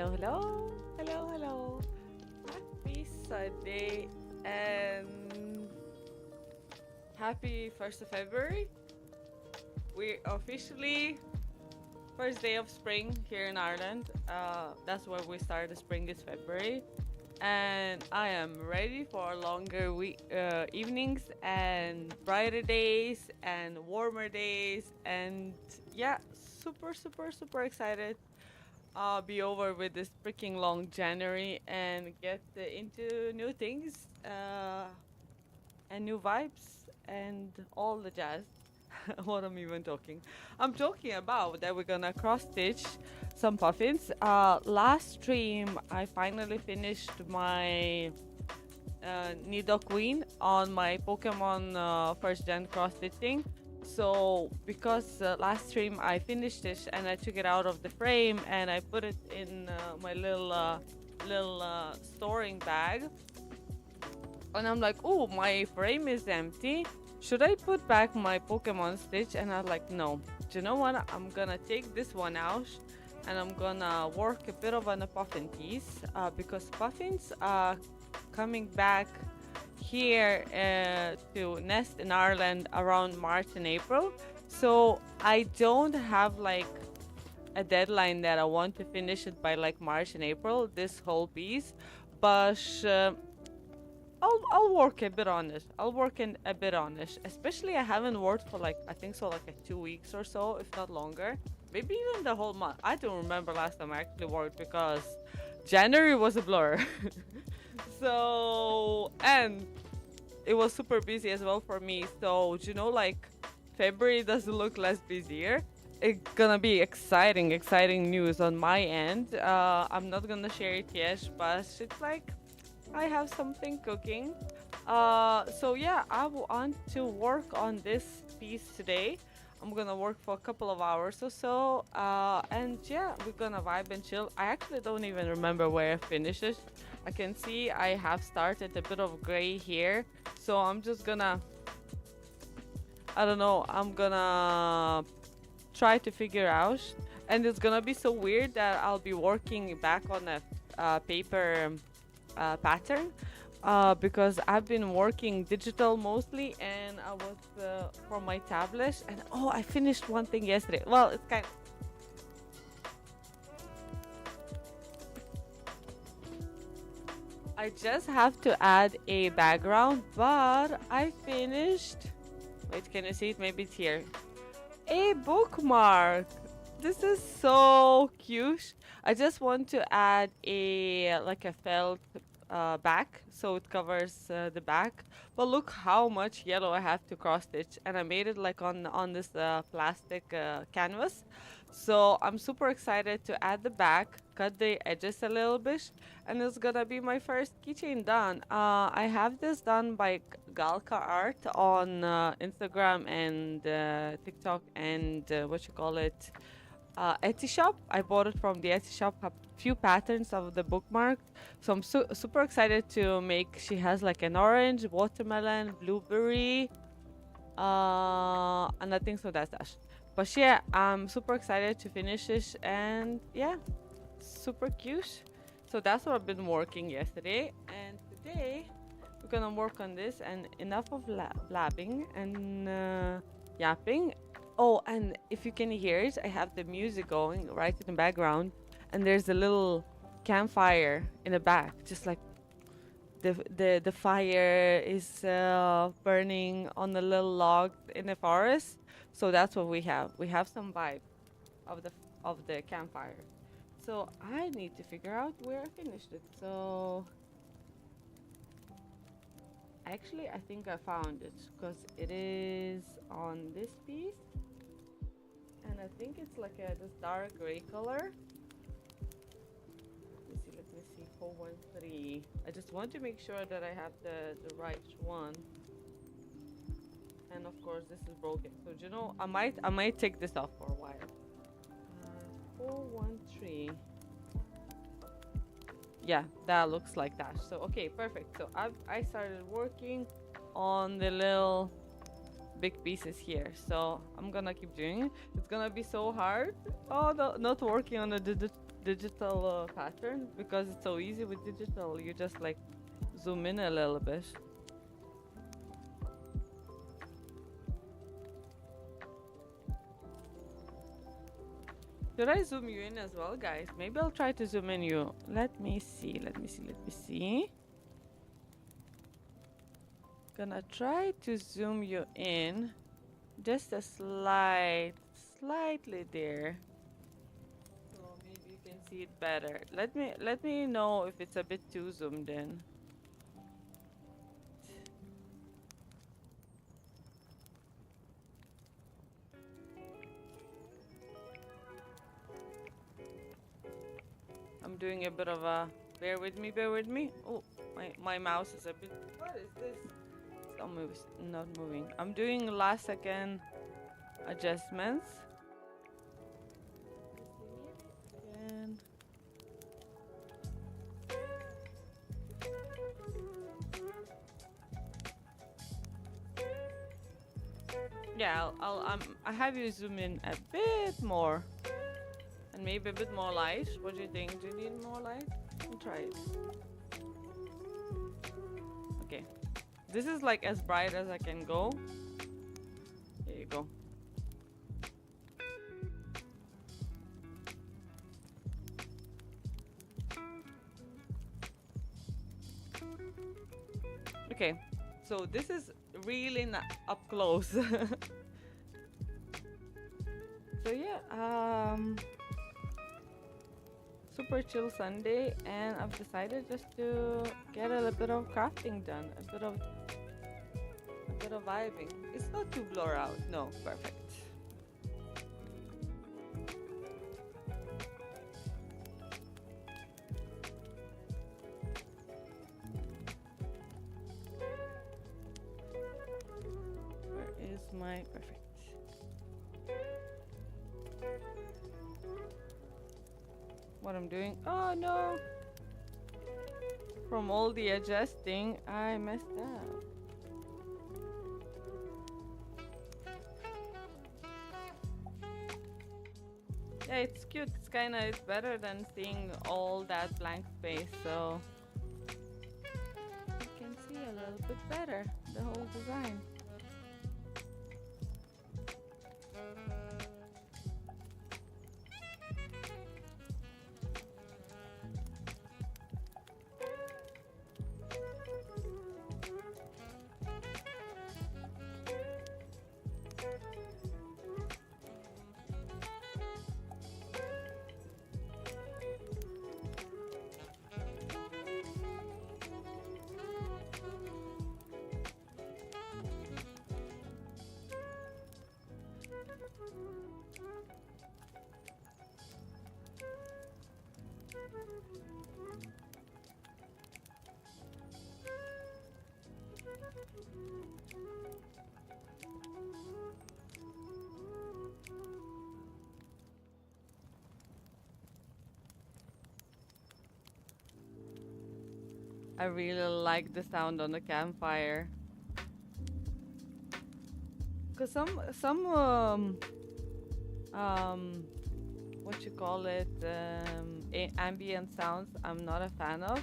hello, hello, hello, hello. Happy Sunday and happy 1st of February. We're officially first day of spring here in Ireland. That's where we started spring this February. And I am ready for longer evenings and brighter days and warmer days. And yeah, super excited be over with this freaking long January and get into new things and new vibes and all the jazz. What I'm even talking. I'm talking about that we're gonna cross stitch some puffins. Last stream, I finally finished my Nido Queen on my Pokemon first gen cross stitching. So because last stream I finished it and I took it out of the frame and I put it in my little storing bag, and I'm like, oh, my frame is empty. Should I put back my Pokemon Stitch? And I was like, no. Do you know what? I'm gonna take this one out and I'm gonna work a bit of on a puffin piece because puffins are coming back here to nest in Ireland around March and April. So I don't have like a deadline that I want to finish it by like March and April, this whole piece. But I'll work a bit on it. I'll work in a bit on it. Especially I haven't worked for like I think so like a 2 weeks or so, if not longer. Maybe even the whole month. I don't remember last time I actually worked because January was a blur. So and it was super busy as well for me. So you know, like February doesn't look less busier. It's gonna be exciting news on my end. I'm not gonna share it yet, but it's like I have something cooking. So yeah, I want to work on this piece today. I'm gonna work for a couple of hours or so. And yeah, we're gonna vibe and chill. I actually don't even remember where I finished it. I can see I have started a bit of gray here. So I'm just gonna, I don't know, I'm gonna try to figure out. And it's gonna be so weird that I'll be working back on a paper pattern because I've been working digital mostly and I was for my tablet and oh, I finished one thing yesterday. Well, it's kind of, I just have to add a background, but I finished, wait, can you see it? Maybe it's here. A bookmark. This is so cute. I just want to add a like a felt back so it covers the back. But look how much yellow I have to cross stitch, and I made it like on this plastic canvas. So I'm super excited to add the back, cut the edges a little bit, and it's gonna be my first keychain done. I have this done by Galka Art on Instagram and TikTok and what you call it, Etsy shop. I bought it from the Etsy shop. A few patterns of the bookmark, so I'm super excited to make. She has like an orange, watermelon, blueberry, and I think so. That's that. But yeah, I'm super excited to finish this, and yeah, super cute. So that's what I've been working yesterday, and today we're gonna work on this. And enough of blabbing and yapping. Oh, and if you can hear it, I have the music going right in the background, and there's a little campfire in the back, just like the fire is burning on a little log in the forest. So that's what we have. We have some vibe of the campfire. So I need to figure out where I finished it. So actually, I think I found it because it is on this piece. And I think it's like this dark gray color. Let me see, 413. I just want to make sure that I have the right one. And of course, this is broken. So you know, I might take this off for a while. 413. Yeah, that looks like that. So okay, perfect. So I started working on the little big pieces here, so I'm gonna keep doing it. It's gonna be so hard. Oh, no, not working on the digital pattern because it's so easy with digital. You just like zoom in a little bit. Should I zoom you in as well, guys? Maybe I'll try to zoom in you. Let me see. Gonna try to zoom you in just a slightly there. So maybe you can see it better. Let me know if it's a bit too zoomed in. I'm doing a bit of a bear with me. Oh, my mouse is a bit. What is this? It's not moving. I'm doing last second adjustments. And yeah, I have you zoom in a bit more. And maybe a bit more light. What do you think? Do you need more light? I'll try it. Okay. This is like as bright as I can go. Here you go. Okay. So this is really not up close. So yeah, super chill Sunday, and I've decided just to get a little bit of crafting done, a bit of vibing. It's not too blur out. No, perfect. Where is my perfect? What I'm doing? Oh no! From all the adjusting, I messed up. Yeah, it's cute. It's better than seeing all that blank space, so you can see a little bit better the whole design. I really like the sound on the campfire. Cause some what you call it ambient sounds I'm not a fan of,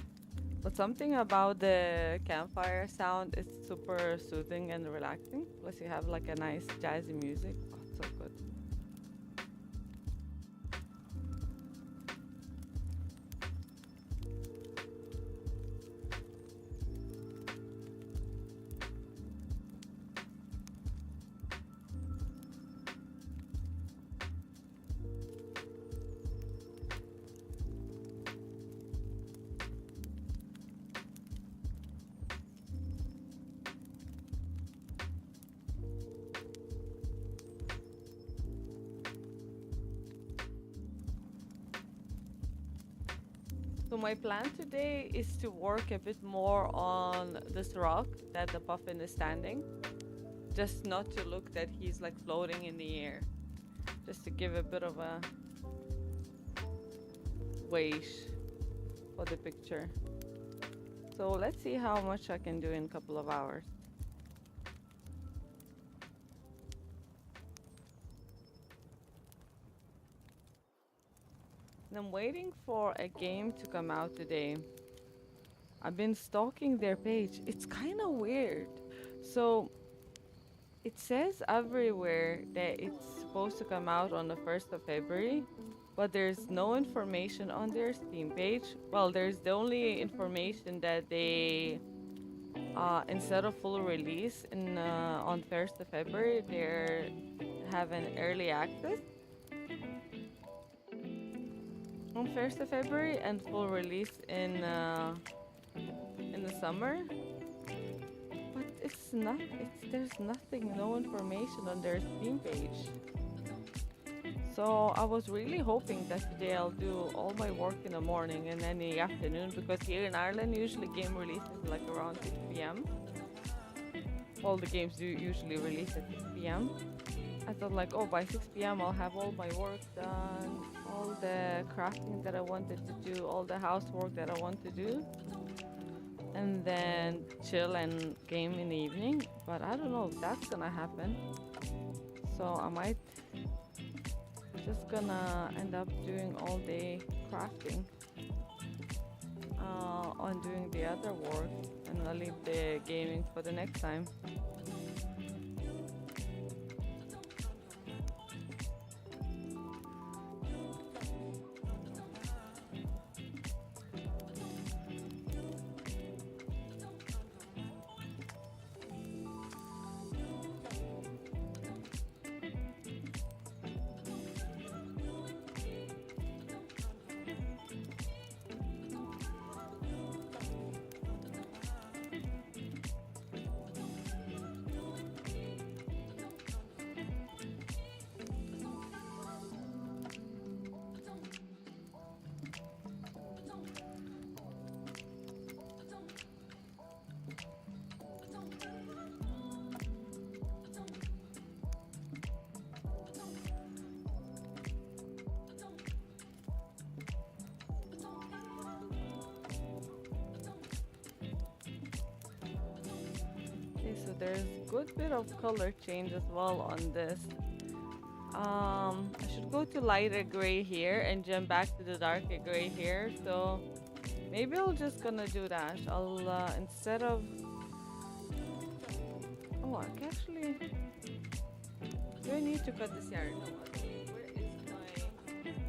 but something about the campfire sound is super soothing and relaxing. Plus you have like a nice jazzy music. Oh, it's so good. So my plan today is to work a bit more on this rock that the puffin is standing. Just not to look that he's like floating in the air. Just to give a bit of a weight for the picture. So let's see how much I can do in a couple of hours. And I'm waiting for a game to come out today. I've been stalking their page. It's kind of weird. So it says everywhere that it's supposed to come out on the 1st of February, but there's no information on their Steam page. Well, there's the only information that they, instead of full release on 1st of February, they're having early access on 1st of February and full release in the summer. But it's not. There's nothing, no information on their Steam page. So I was really hoping that today I'll do all my work in the morning and then in the afternoon, because here in Ireland usually game releases like around 6 p.m. All the games do usually release at 6 p.m. I thought like, oh, by 6 p.m. I'll have all my work done, all the crafting that I wanted to do, all the housework that I want to do, and then chill and game in the evening. But I don't know if that's gonna happen. So I might just gonna end up doing all day crafting on doing the other work, and I'll leave the gaming for the next time. Okay, so there's good bit of color change as well on this. I should go to lighter gray here and jump back to the darker gray here. So maybe I'll just gonna do that. I'll instead of, oh, I can actually, do I need to cut this yarn? No, I don't. Where is my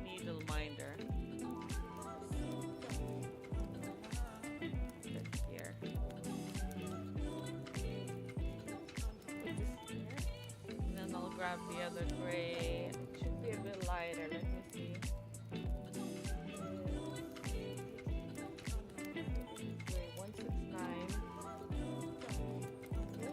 needle minder? That's here. Put this here, and then I'll grab the other gray. It should be a bit lighter. Let me see. Gray 169. Yes. 169.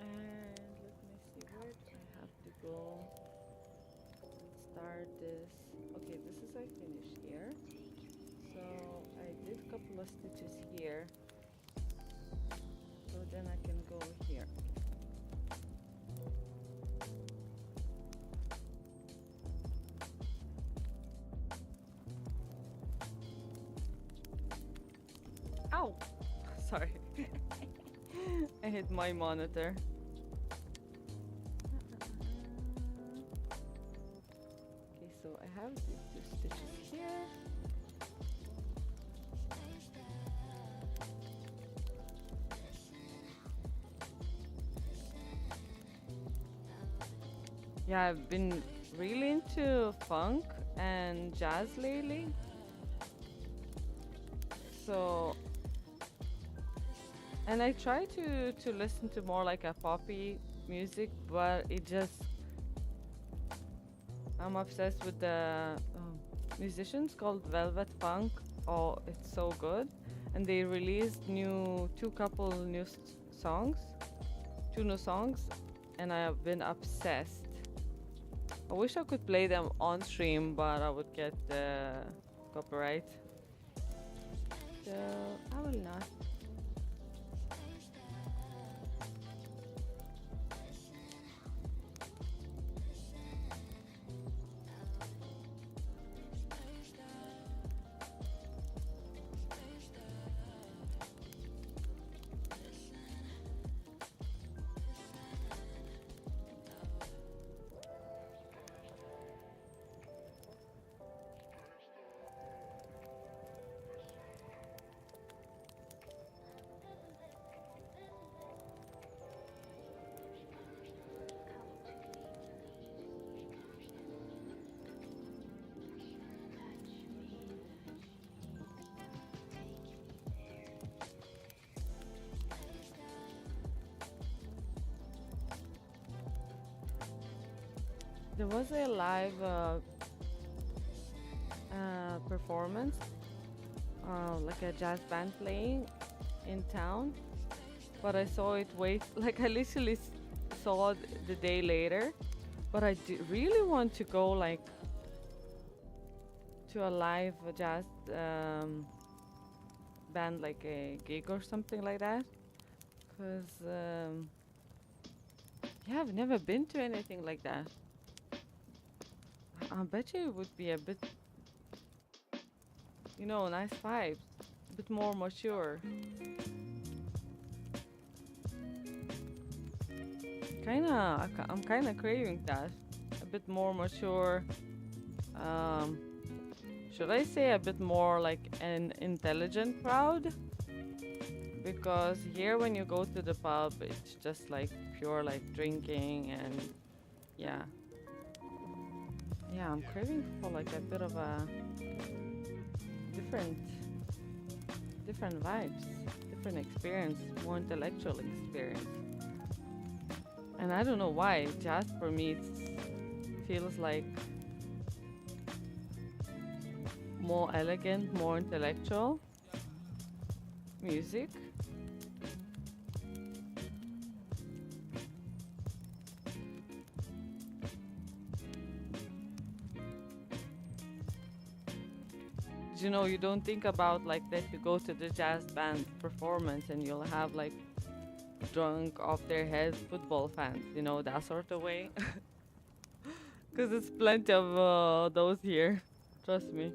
And let me see, where do I have to go? Start this. Okay, this is I finished here. So I did a couple of stitches here. So then I can go here. Ow! Sorry. I hit my monitor. Okay, so I have these two stitches here. Yeah, I've been really into funk and jazz lately. So, and I try to listen to more like a poppy music, but it just, I'm obsessed with the musicians called Velvet Funk. Oh, it's so good. And they released two couple new songs, two new songs, and I have been obsessed. I wish I could play them on stream, but I would get copyright. So I will not. There was a live performance, like a jazz band playing in town, but I saw it like I literally saw it the day later, but I really want to go like to a live jazz band, like a gig or something like that, because yeah, I've never been to anything like that. I bet you it would be a bit, nice vibes, a bit more mature. I'm kinda craving that. A bit more mature. Um, should I say a bit more like an intelligent crowd? Because here when you go to the pub, it's just like pure like drinking and yeah. Yeah, I'm craving for like a bit of a different vibes, different experience, more intellectual experience. And I don't know why, jazz for me feels like more elegant, more intellectual music. You don't think about like that you go to the jazz band performance and you'll have like drunk off their heads football fans, that sort of way. Because there's plenty of those here, trust me.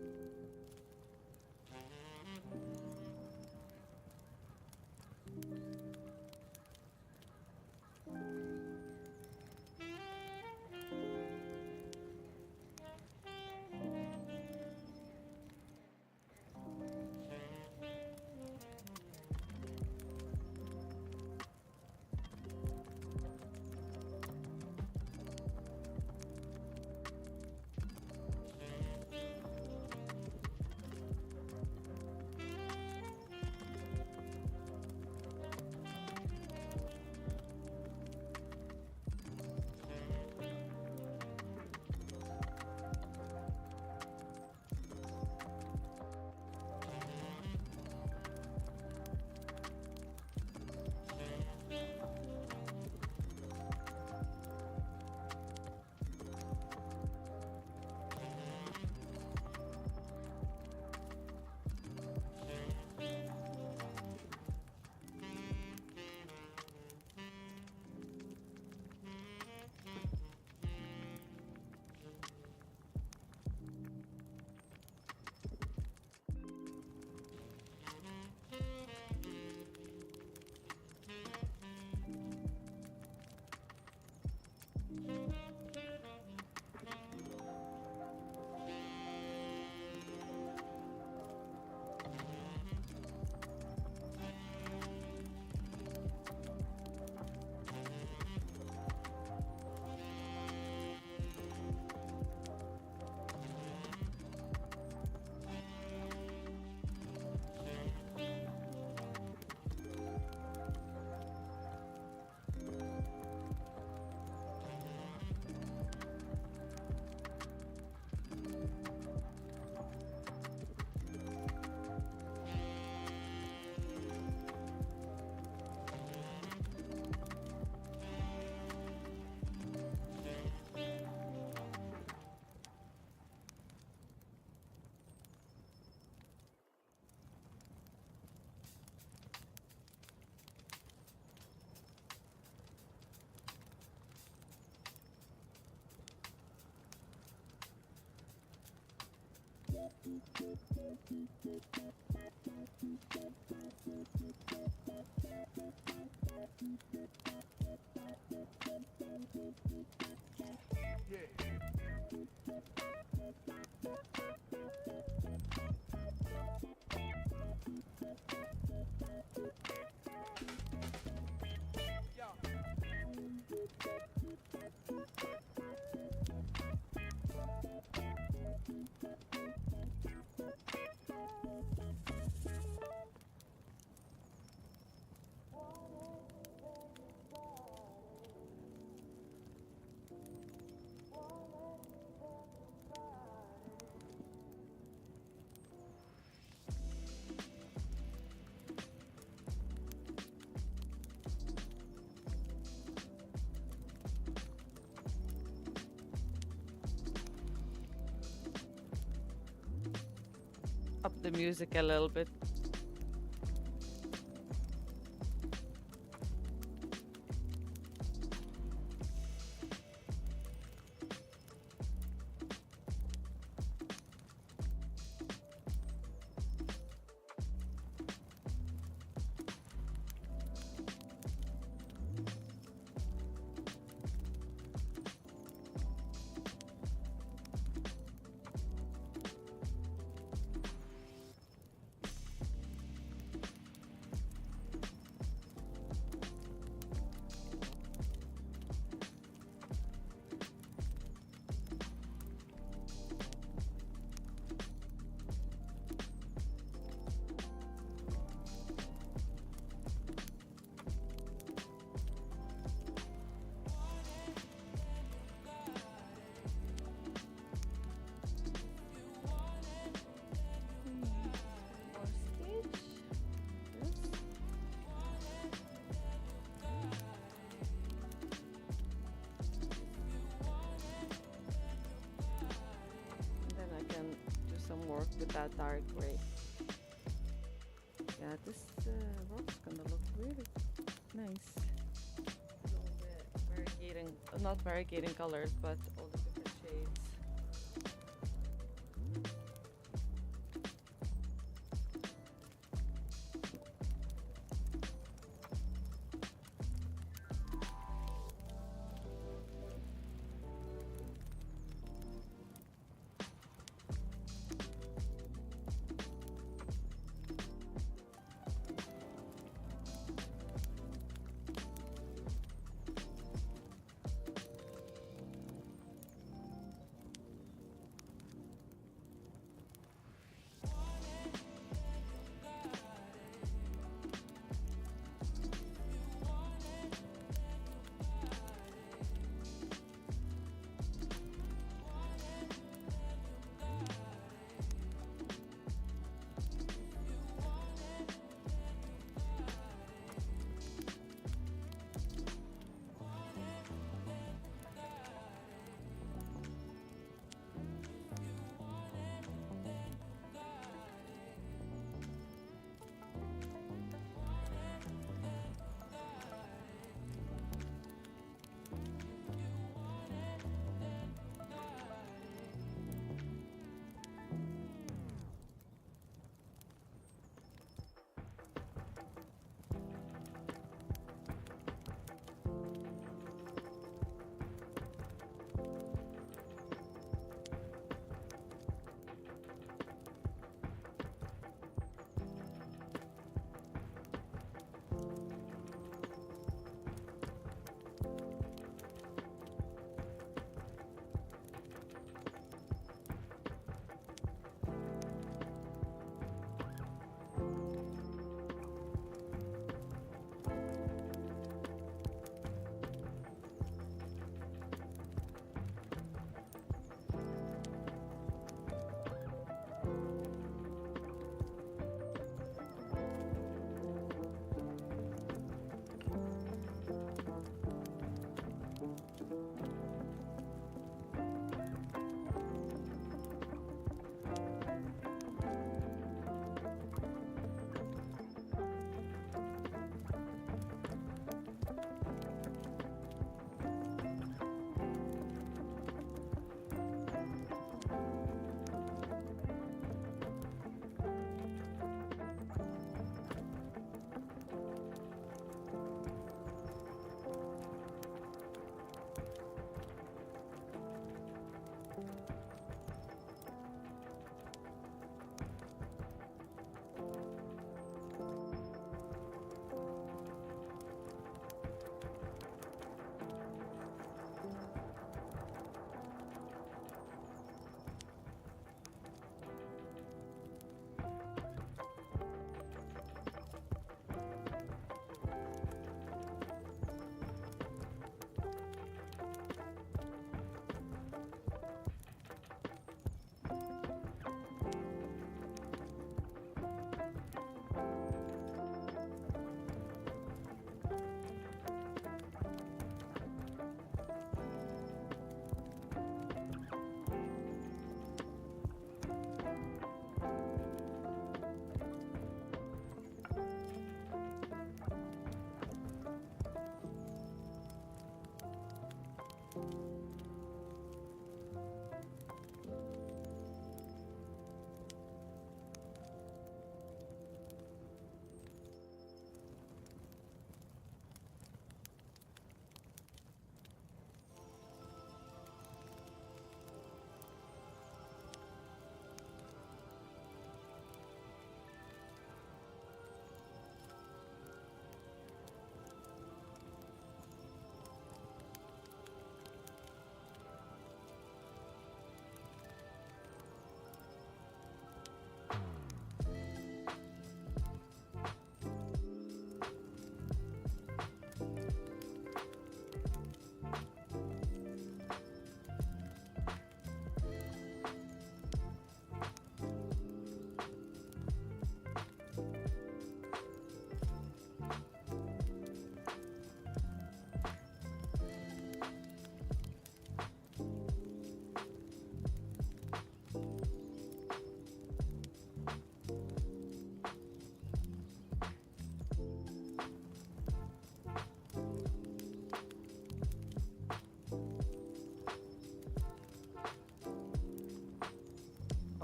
Up the music a little bit. More stitch. This. And then I can do some work with that dark gray. Yeah, this rock's gonna look really nice. All the variegating, not variegating colors, but all the different shades.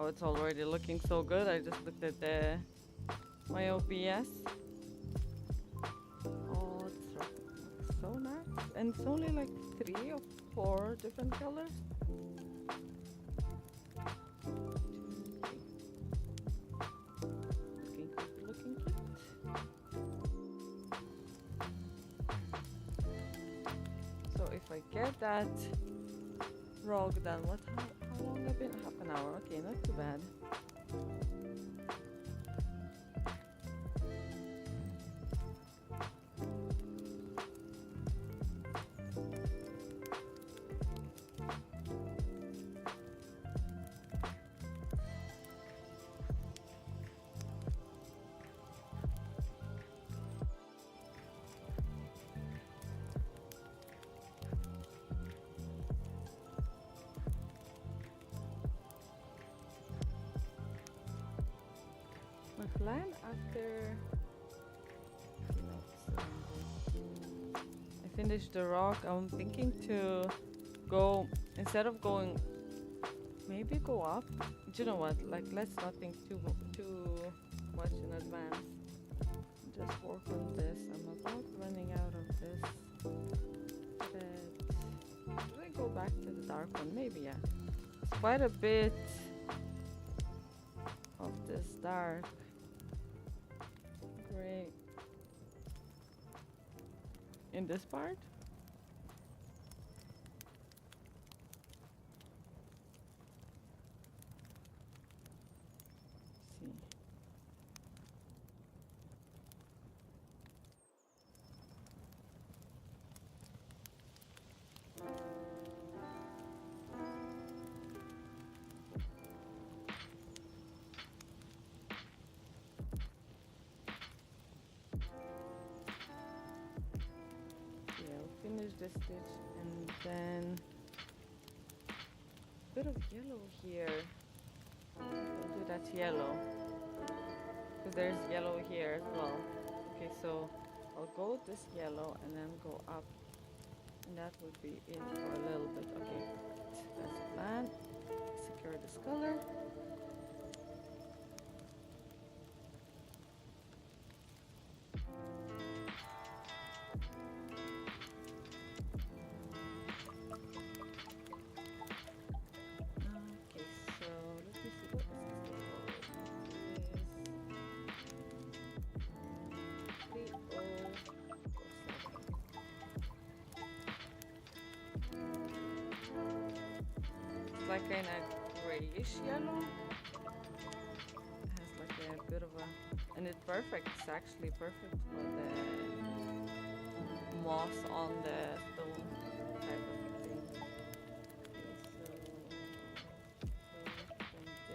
it's already looking so good. I just looked at my OBS. Oh, it's looks so nice. And it's only like 3 or 4 different colors. Looking cute. So if I get that rug done, how long have been? Half an hour. Okay, not too bad. My plan after I finish the rock, I'm thinking to go, instead of going, maybe go up. Do you know what? Like, let's not think too much in advance. Just work on this. I'm about running out of this. But should I go back to the dark one? Maybe, yeah. It's quite a bit of this dark gray in this part. See. Finish this stitch and then a bit of yellow here. I'll do that yellow because there's yellow here as well. Okay, so I'll go this yellow and then go up, and that would be it for a little bit. Okay, that's the plan. Secure this color. Like in a grayish yellow. It has like a bit of a, and it's perfect. It's actually perfect for the moss on the stone type of thing. Okay, so from this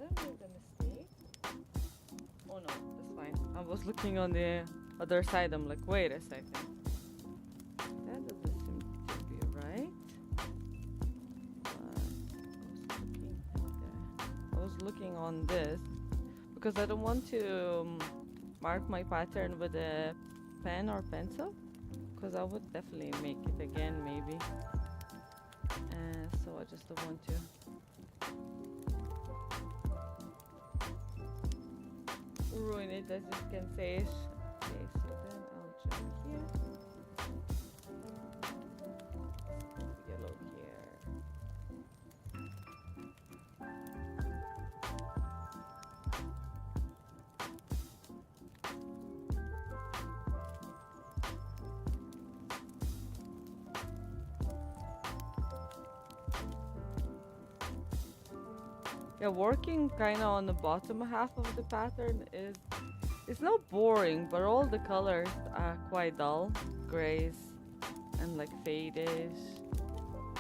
Did I make a mistake? Oh no, that's fine. I was looking on the other side. I'm like, wait a second. That doesn't seem to be right. I was looking on this because I don't want to mark my pattern with a pen or pencil, because I would definitely make it again maybe. So I just don't want to. Ruin it, as you can say. Okay, so then I'll check here. Yellow here. Yeah, working kind of on the bottom half of the pattern is, it's not boring, but all the colors are quite dull, grays and like faded,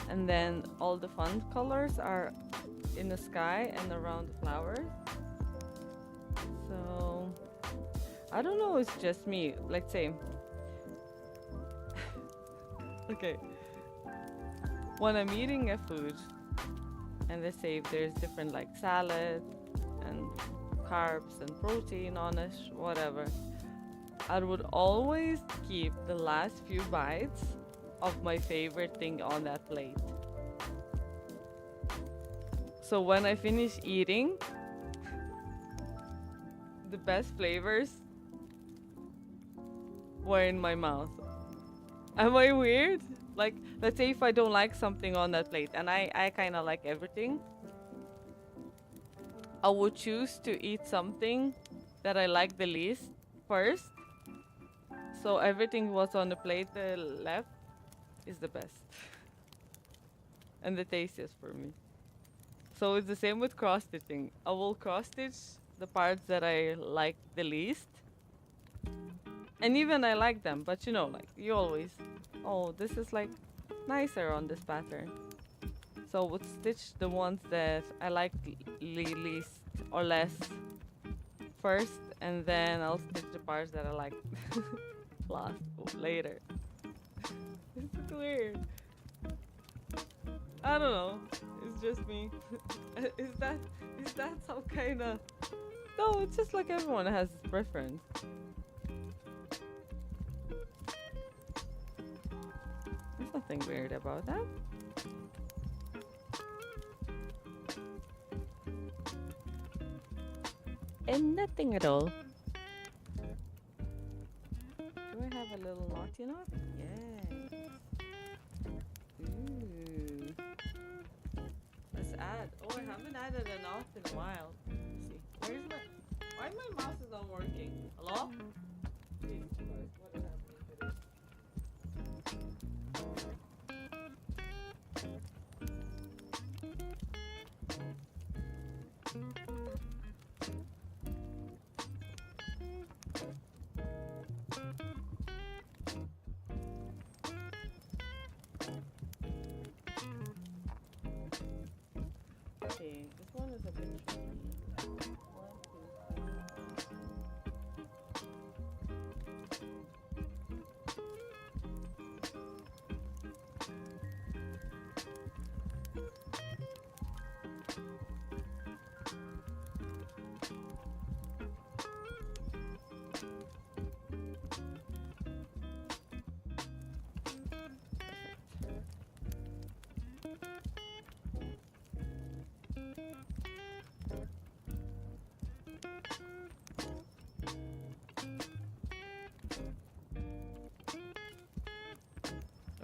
and then all the fun colors are in the sky and around the flowers. So I don't know, it's just me. Let's say okay, when I'm eating a food, and let's say if there's different like salad and carbs and protein on it, whatever, I would always keep the last few bites of my favorite thing on that plate. So when I finish eating, the best flavors were in my mouth. Am I weird? Like, let's say if I don't like something on that plate, and I kind of like everything, I would choose to eat something that I like the least first. So everything was on the plate left is the best. And the tastiest for me. So it's the same with cross stitching. I will cross stitch the parts that I like the least. And even I like them, but you know, like you always, oh, this is like nicer on this pattern. So I would stitch the ones that I like least or less first, and then I'll stitch the parts that I like last later. It's weird. I don't know. It's just me. Is that some kind of? No, it's just like everyone has his preference. There's nothing weird about that. And nothing at all. Do I have a little naughty knot? Yes. Ooh. Let's add. Oh, I haven't added a knot in a while. Let's see. Where's my... Why my mouse is not working? Hello? Jesus Christ, what is happening to this? Okay, this one is a bit tricky.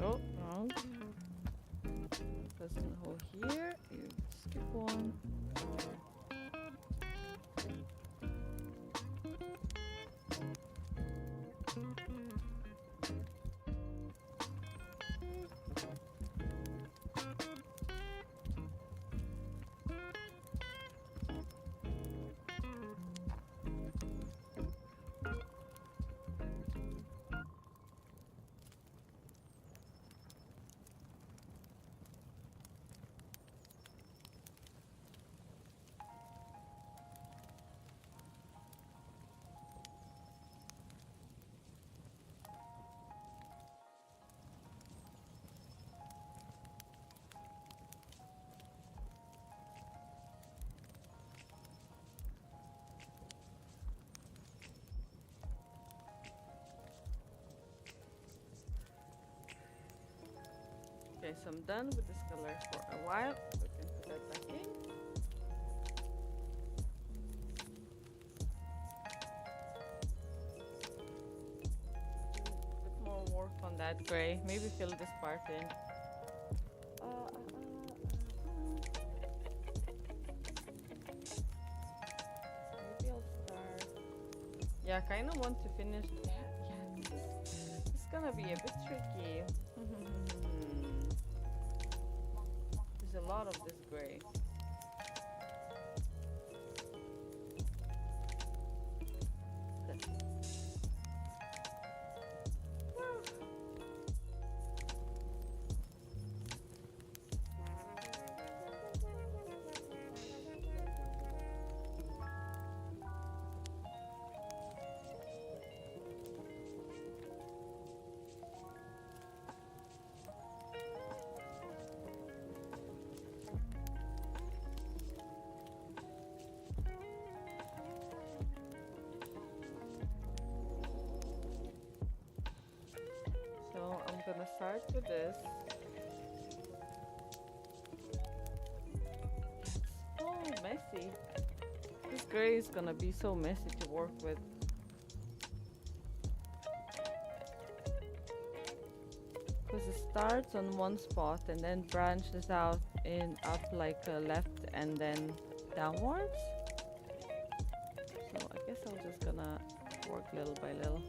Oh, wrong. Doesn't hold here. You skip one. Okay, so I'm done with this color for a while. We can put that back in. Put more work on that gray. Maybe fill this part in. Maybe I'll start. Yeah, I kind of want to finish. Yeah, it's gonna be a bit tricky. There's a lot of this gray. So I'm gonna start with this. It's so messy. This gray is gonna be so messy to work with. Because it starts on one spot and then branches out in up like left and then downwards. So I guess I'm just gonna work little by little.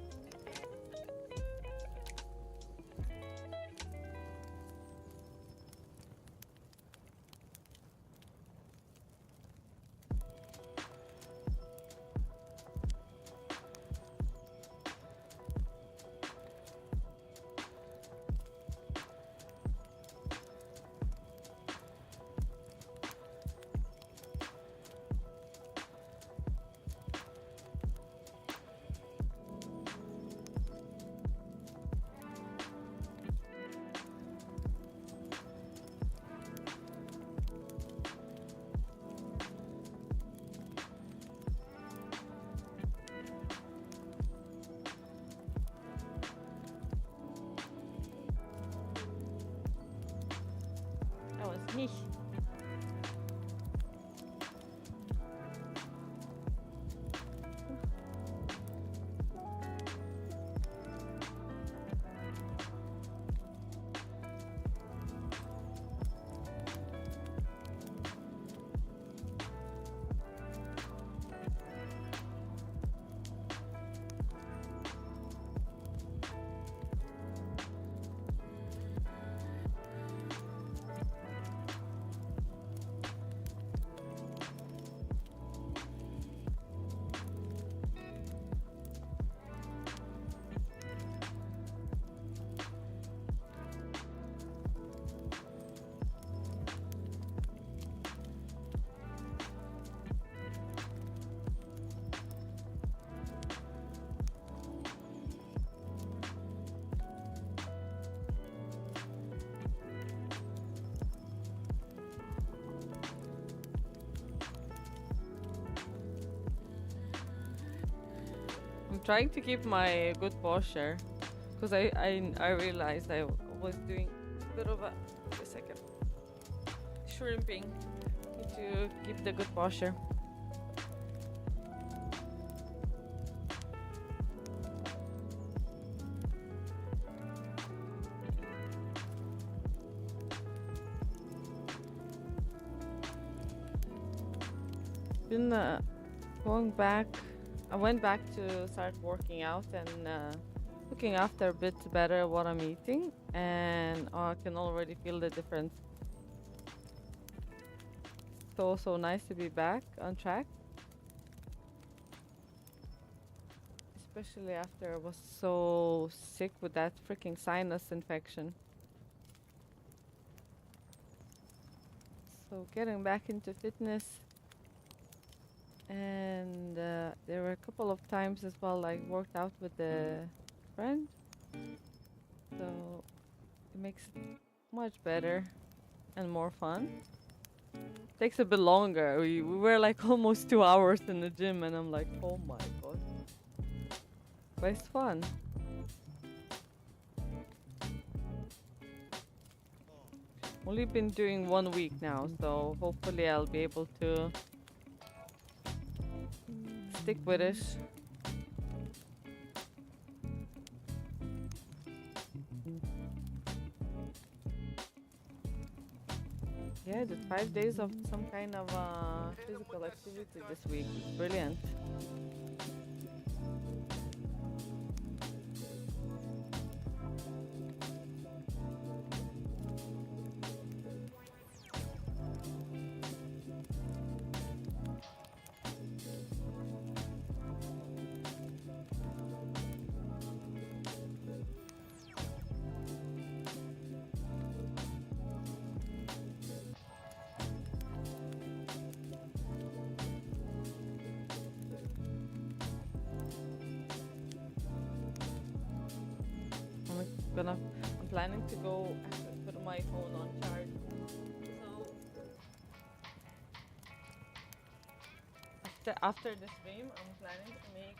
That was me. I'm trying to keep my good posture because I realized I was doing a bit of a wait a second shrimping. Need to keep the good posture. Been going back. I went back to start working out and looking after a bit better what I'm eating, and I can already feel the difference. So nice to be back on track, especially after I was so sick with that freaking sinus infection. So getting back into fitness. And there were a couple of times as well I worked out with a friend, so it makes it much better and more fun. Takes a bit longer. We were like almost 2 hours in the gym and I'm like, oh my god, but it's fun. Only been doing 1 week now, so hopefully I'll be able to stick with it. Yeah, did 5 days of some kind of physical activity this week. It's brilliant. I'm planning to go actually put my phone on charge. So after the stream, I'm planning to make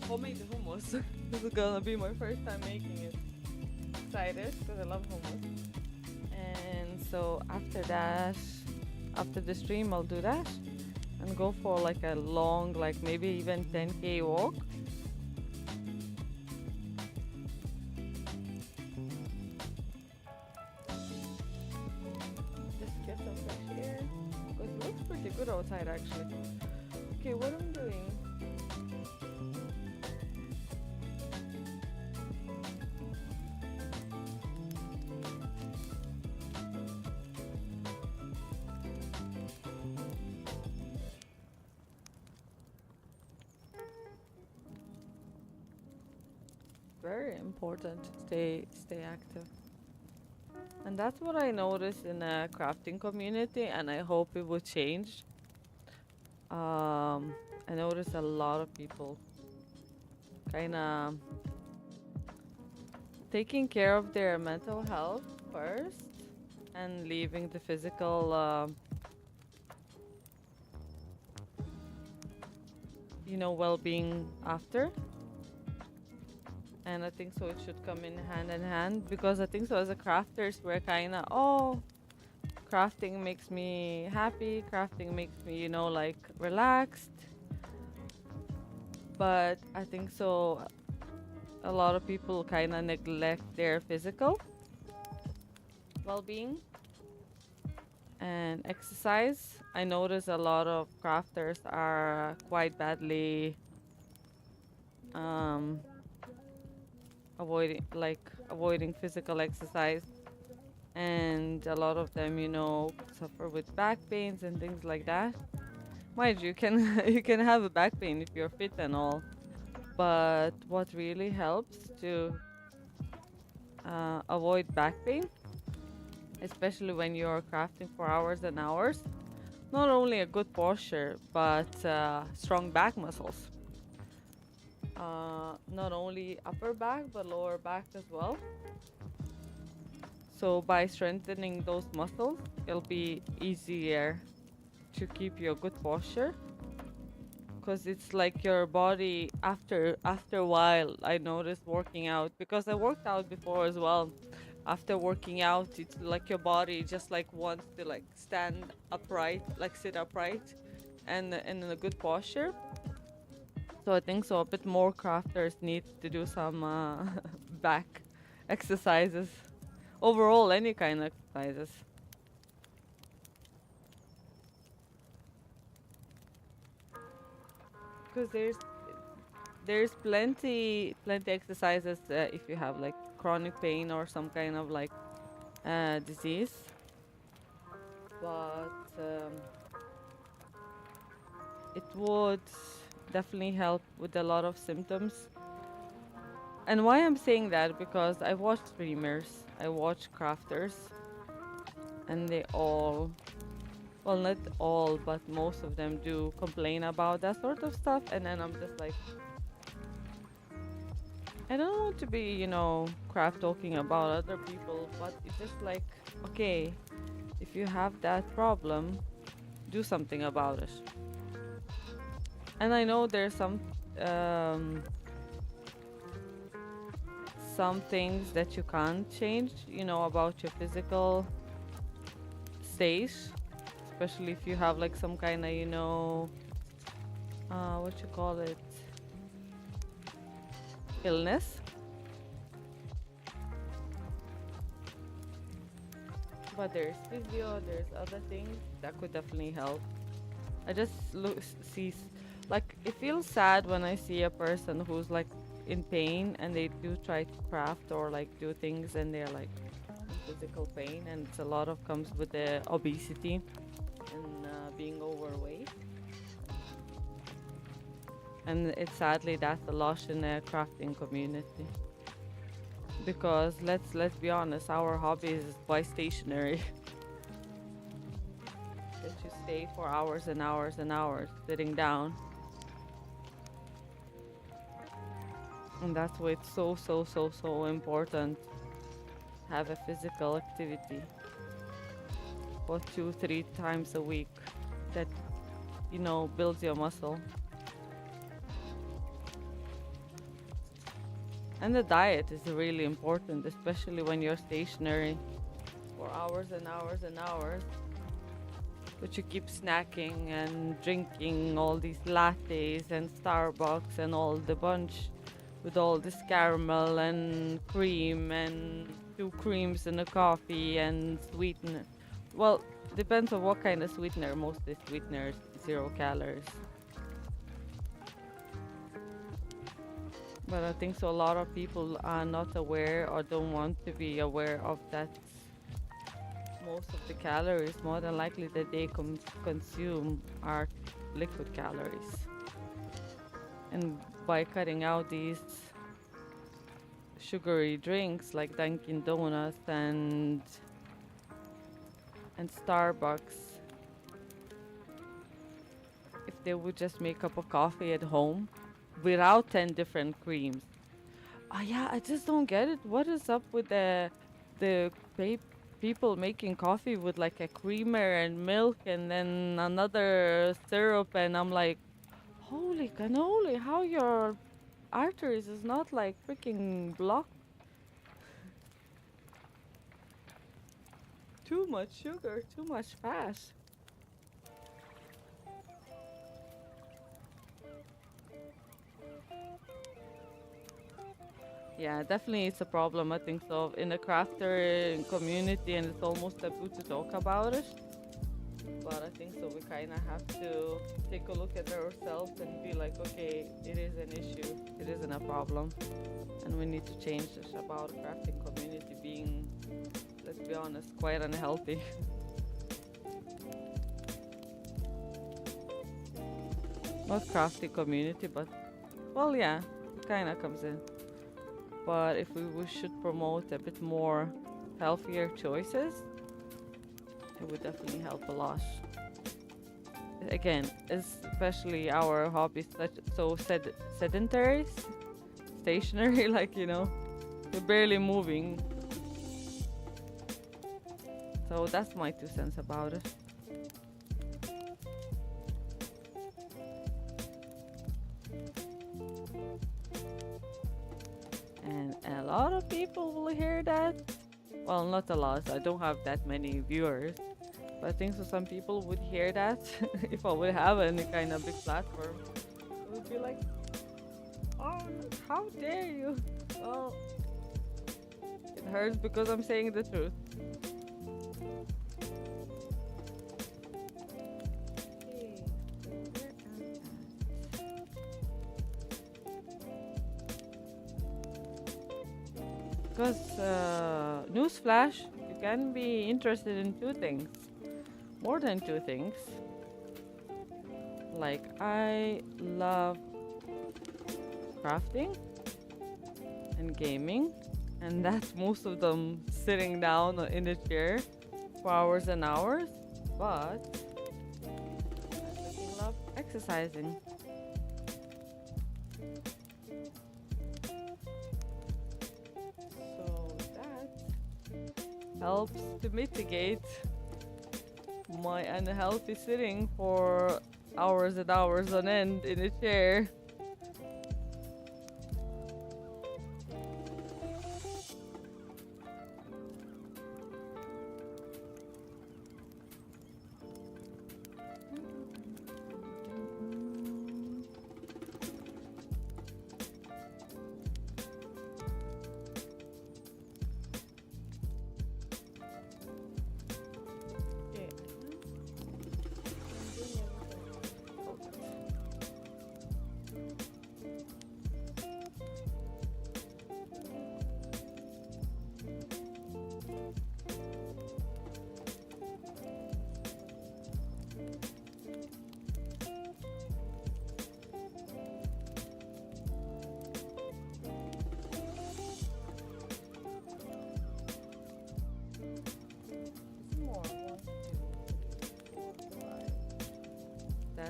homemade hummus. This is gonna be my first time making it. Excited because I love hummus. And so after that, after the stream, I'll do that and go for like a long, like maybe even 10K walk. Just get some fresh air because it looks pretty good outside actually. Okay, what I'm doing. Very important to stay active. And that's what I noticed in a crafting community, and I hope it will change. I noticed a lot of people kind of taking care of their mental health first and leaving the physical, well-being after. And I think so it should come in hand because I think so as a crafters we're kind of crafting makes me happy, crafting makes me like relaxed, but I think so a lot of people kind of neglect their physical well-being and exercise. I notice a lot of crafters are quite badly avoiding physical exercise, and a lot of them suffer with back pains and things like that. Mind you, can you can have a back pain if you're fit and all, but what really helps to avoid back pain, especially when you're crafting for hours and hours, not only a good posture but strong back muscles, not only upper back but lower back as well. So by strengthening those muscles, it'll be easier to keep your good posture, because it's like your body after a while. I noticed working out, because I worked out before as well. After working out, it's like your body just like wants to like stand upright, like sit upright and in a good posture. So I think so a bit more crafters need to do some back exercises. Overall, any kind of exercises. Because there's plenty exercises if you have like chronic pain or some kind of like disease, but it would definitely help with a lot of symptoms. And why I'm saying that, because I watch streamers, I watch crafters, and they all, well, not all, but most of them do complain about that sort of stuff. And then I'm just like, I don't want to be, crap talking about other people, but it's just like, okay, if you have that problem, do something about it. And I know there's some some things that you can't change, about your physical state, especially if you have like some kind of, what you call it, illness. But there's physio, there's other things that could definitely help. I just like, it feels sad when I see a person who's like in pain and they do try to craft or like do things and they're like in physical pain, and it's a lot of comes with the obesity and being overweight. And it's sadly that's a loss in the crafting community, because let's be honest, our hobby is by stationary. That you stay for hours and hours and hours sitting down, and that's why it's so important to have a physical activity for 2-3 times a week that builds your muscle. And the diet is really important, especially when you're stationary for hours and hours and hours. But you keep snacking and drinking all these lattes and Starbucks and all the bunch with all this caramel and cream and 2 creams in a coffee and sweetener. Well, depends on what kind of sweetener. Mostly sweeteners, 0 calories. But I think so a lot of people are not aware or don't want to be aware of that. Most of the calories, more than likely, that they consume are liquid calories. And by cutting out these sugary drinks like Dunkin' Donuts and Starbucks, if they would just make up a coffee at home without 10 different creams. Yeah, I just don't get it. What is up with the people making coffee with like a creamer and milk and then another syrup, and I'm like, holy cannoli, how your arteries is not like freaking blocked? Too much sugar, too much fat. Yeah, definitely it's a problem. I think so in the crafter community, and it's almost taboo to talk about it. But I think so we kind of have to take a look at ourselves and be like, okay, it is an issue. It isn't a problem. And we need to change this about the crafting community being, let's be honest, quite unhealthy. Not crafting community, but, well, yeah, it kind of comes in. But if we should promote a bit more healthier choices, it would definitely help a lot. Again, especially our hobbies so sedentary, stationary, like, we're barely moving. So that's my 2 cents about it. And a lot of people will hear that. Well, not a lot. I don't have that many viewers. But I think so some people would hear that if I would have any kind of big platform. It would be like, oh, how dare you? Well, it hurts because I'm saying the truth. Because, newsflash, you can be interested in 2 things. More than 2 things. Like, I love crafting and gaming. And that's most of them sitting down in a chair for hours and hours. But I freaking love exercising. Helps to mitigate my unhealthy sitting for hours and hours on end in a chair.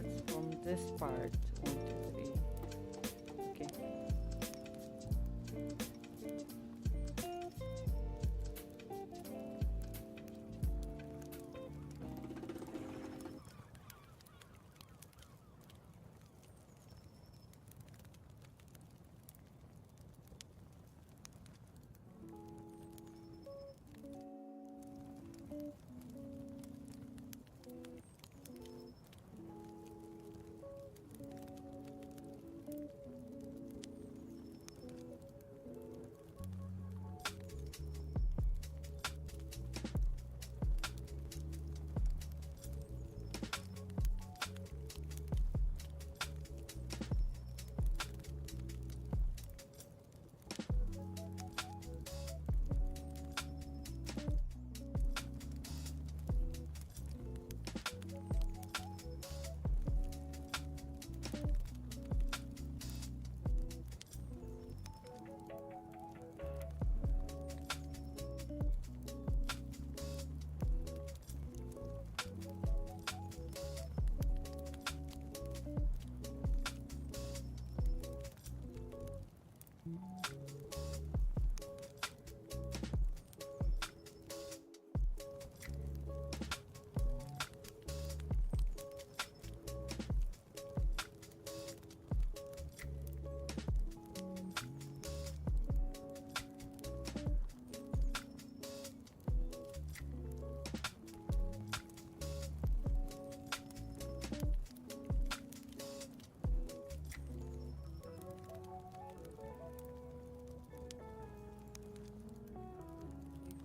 that's from this part. 1, 2, 3. Okay.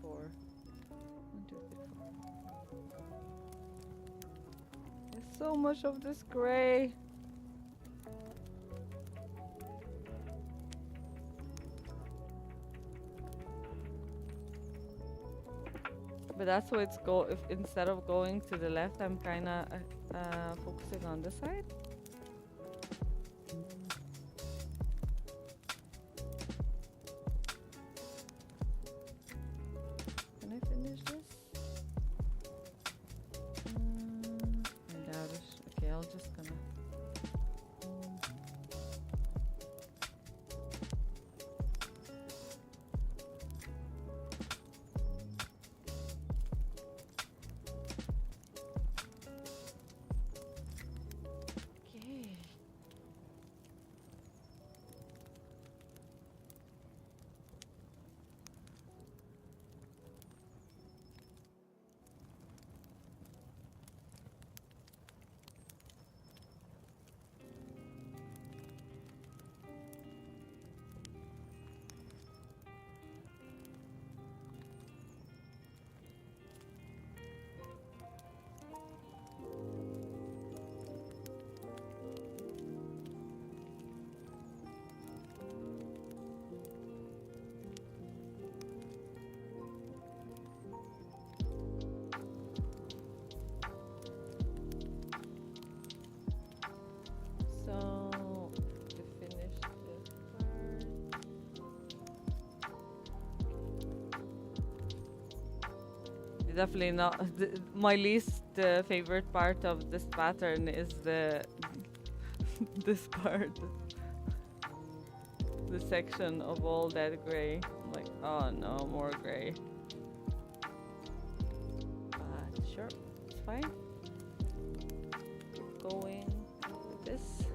4. 1, 2, 3, 4. There's so much of this gray. But that's why it's go. If instead of going to the left, I'm kind of focusing on this side. Can I finish this? I doubt it. Okay, I'll just gonna. Definitely not. My least favorite part of this pattern is this part, the section of all that gray. I'm like, oh no, more gray. But sure, it's fine. Keep going with this.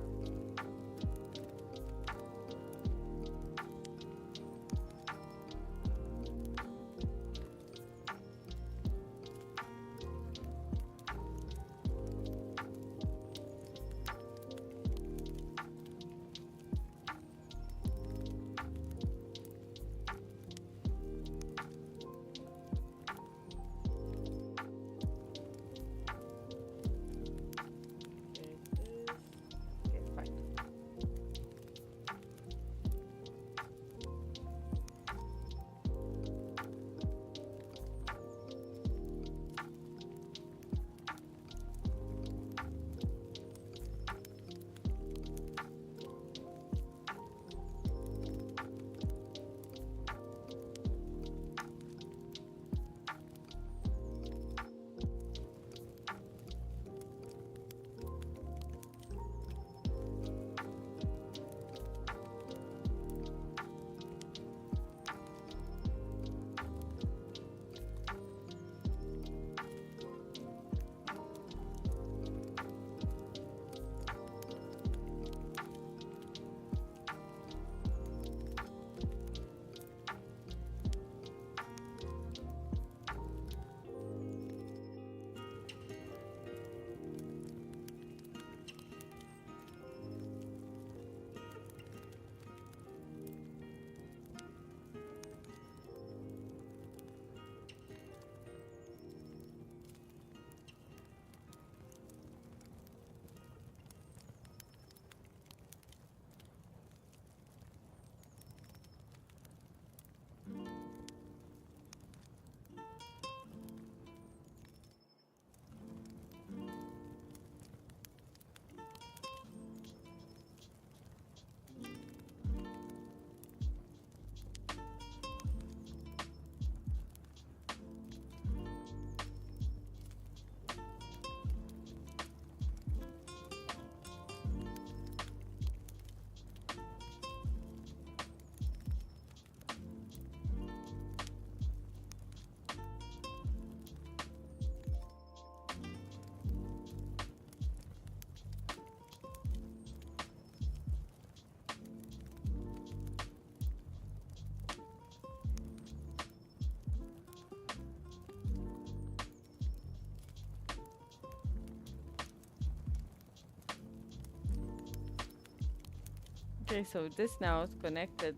Okay, so this now is connected,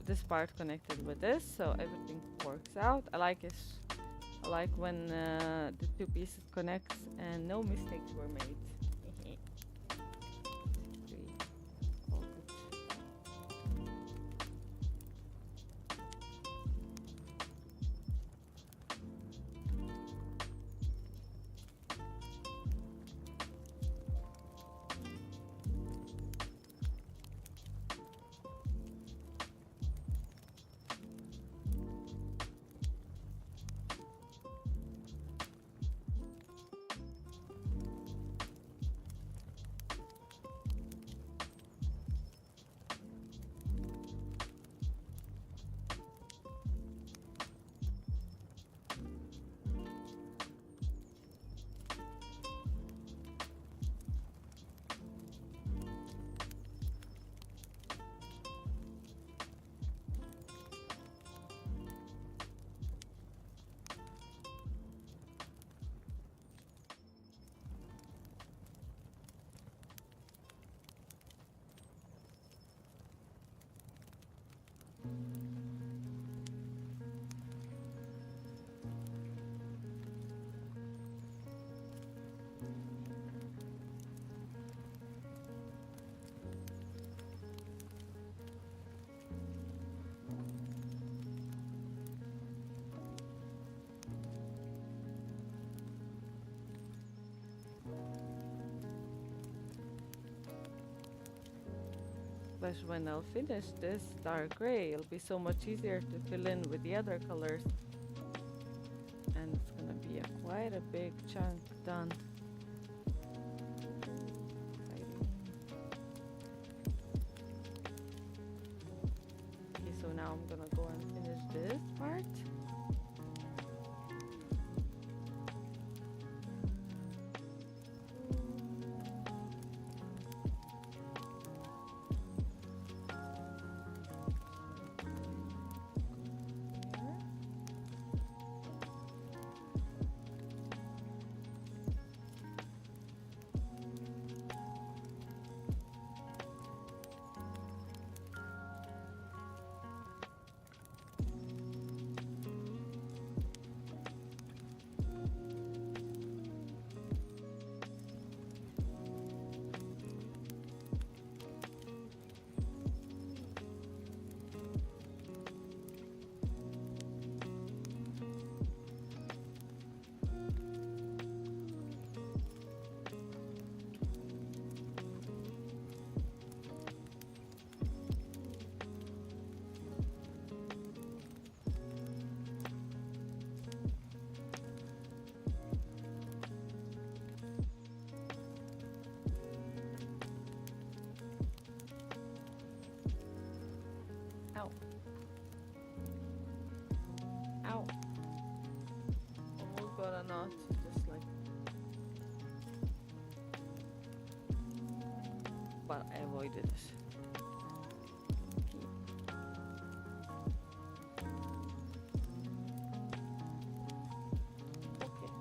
this part connected with this, so everything works out. I like it. I like when the two pieces connects and no mistakes were made. Three, all good. But when I'll finish this dark gray, it'll be so much easier to fill in with the other colors. And it's gonna be quite a big chunk done. Exciting. Okay, so now I'm gonna go and finish this part. Ow. Ow. Almost got a knot, just like. But I avoided it. Okay.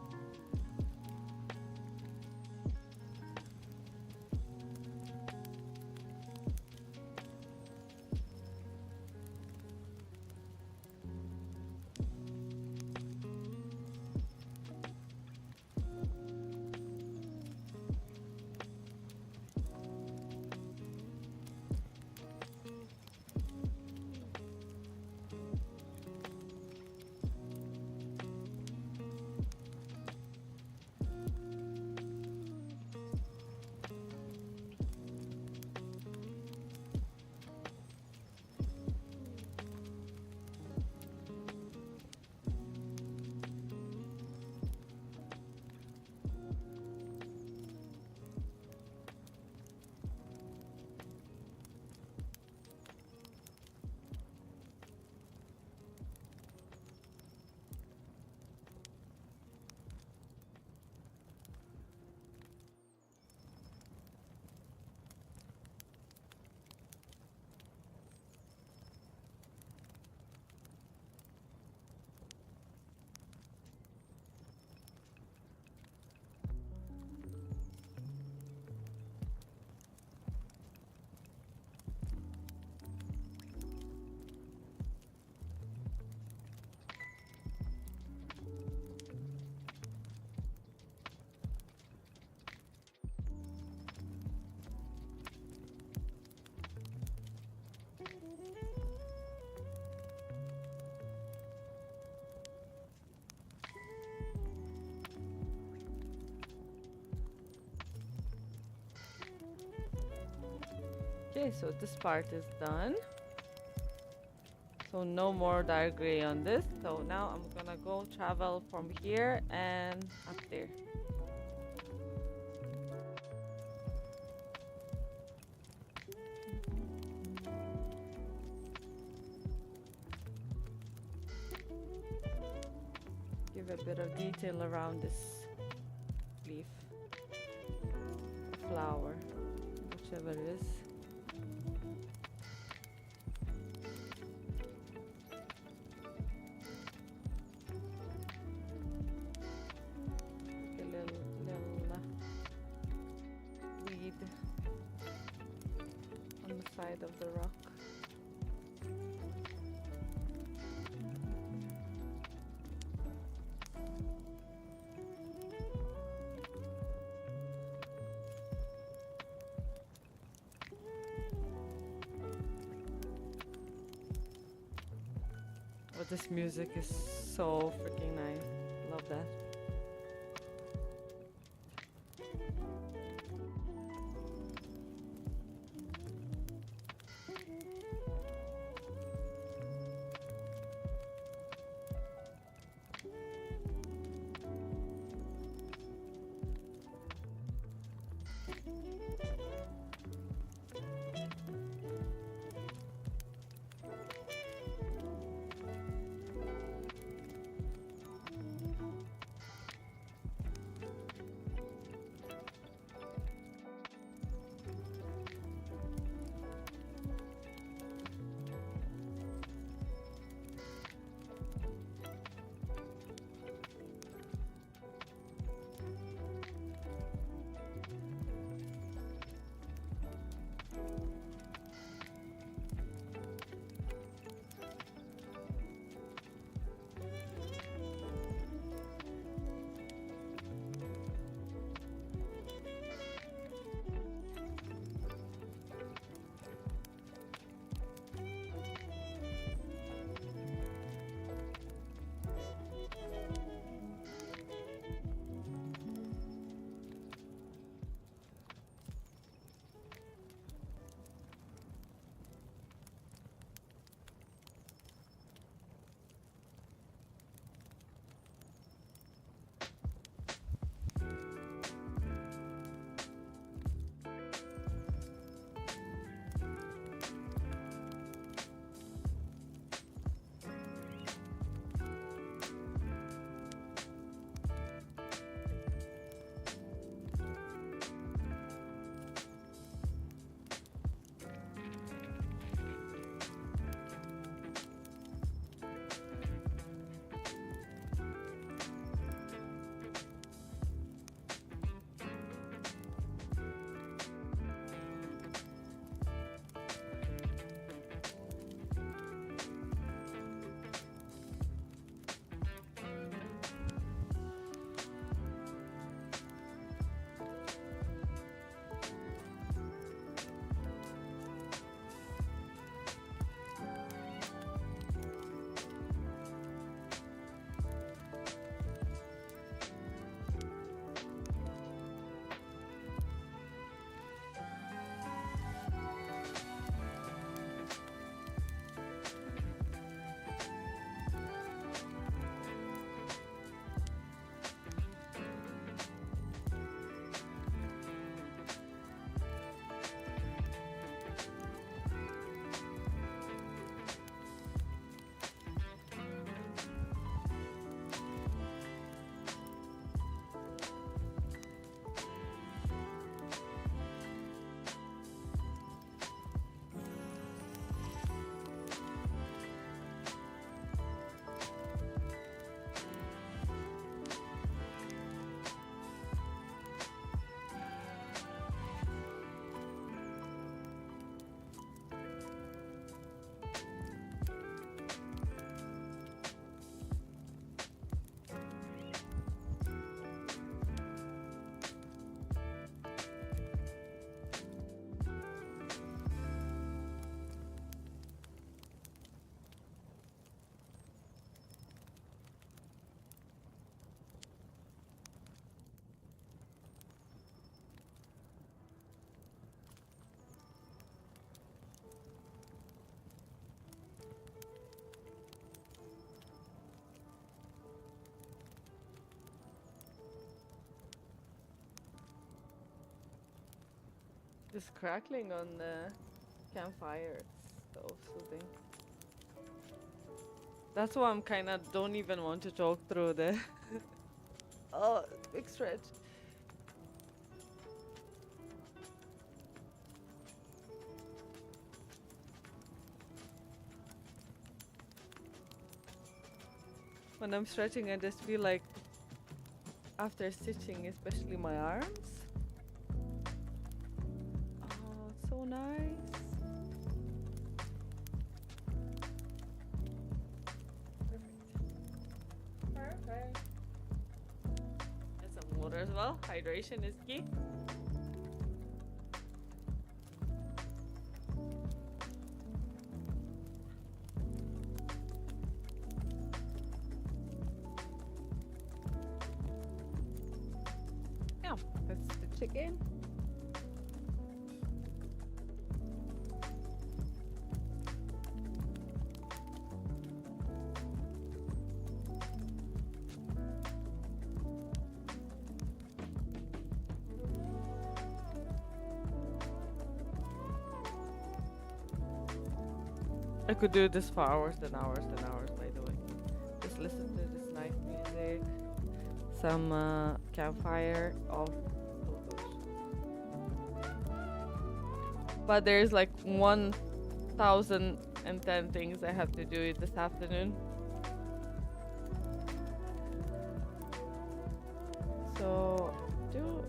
Okay, so this part is done. So no more dark gray on this. So now I'm gonna go travel from here and up there. Give a bit of detail around this leaf, flower, whichever it is. A little weed on the side of the rock. But this music is so freaking nice. Love that. This crackling on the campfire, it's so soothing. That's why I'm kind of don't even want to talk through the oh big stretch. When I'm stretching, I just feel like after stitching, especially my arms. Oh, it's so nice. Perfect. And some water as well. Hydration is key. Now, let's stitch again. I could do this for hours and hours and hours, by the way. Just listen to this nice music, some campfire. Oh, so good. But there's like 1,010 things I have to do this afternoon. So, do